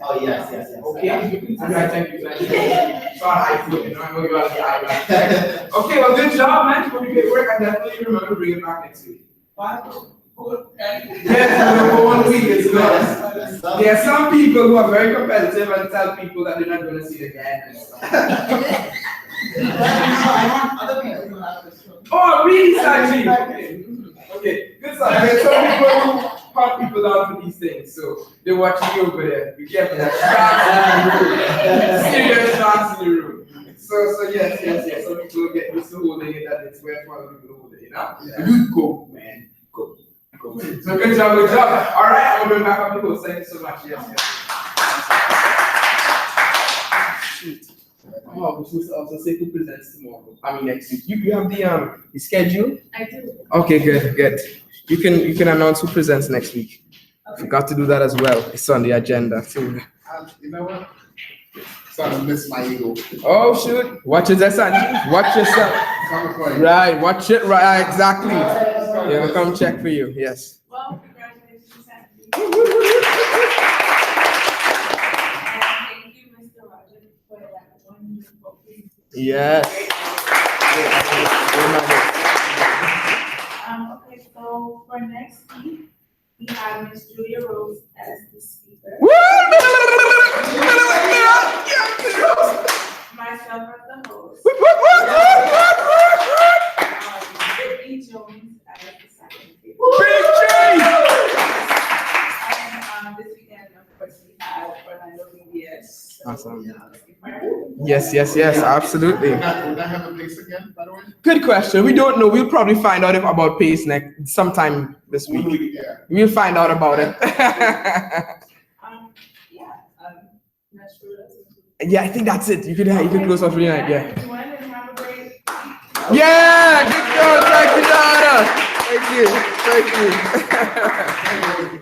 Oh, yes. Okay. Thank you. Sorry, I feel I know you are the eye. Okay, well, good job, man. For the good work. I definitely remember bringing it back next week. Yes, for 1 week, it's good. There are some people who are very competitive and tell people that they're not going to see it again and stuff. I want other people to have this show. Oh, really, Saji? Okay, good stuff. There are some people who hunt people down for these things, so they're watching you over there. Be careful. Serious shots in the room. So yes. Some people get used to holding it, and it's where for other people to hold it, you know? Yeah. You go, man. Go. So good job. All right, I'm going back up the host. Thank you so much. Yes. Oh, we should also say who presents tomorrow. I mean next week. You have the schedule? I do. Okay, good. You can announce who presents next week. Okay. Forgot to do that as well. It's on the agenda too. You know what? Starting to miss my ego. Oh shoot! Watch it, Sanji. Watch yourself. Right, watch it. Right, exactly. Yeah, we'll come check for you. Yes. Well, congratulations, Sandy. And thank you, Mr. Rogers, for that wonderful presentation. Yes. Okay, so for next week, we have Ms. Julia Rose as the speaker. Myself as the host. Brittany Jones as the second speaker. And this weekend, of course, we have Orlando VBS. Awesome. Yes, absolutely. Would that have a place again, by the way? Good question. We don't know. We'll probably find out about Pace next sometime this week. Yeah. We'll find out about it. Not sure that's Yeah, I think that's it. You could close off for the night. Yeah. everyone, and have a great week. Yeah, good job. Thank you, Donna. Thank you.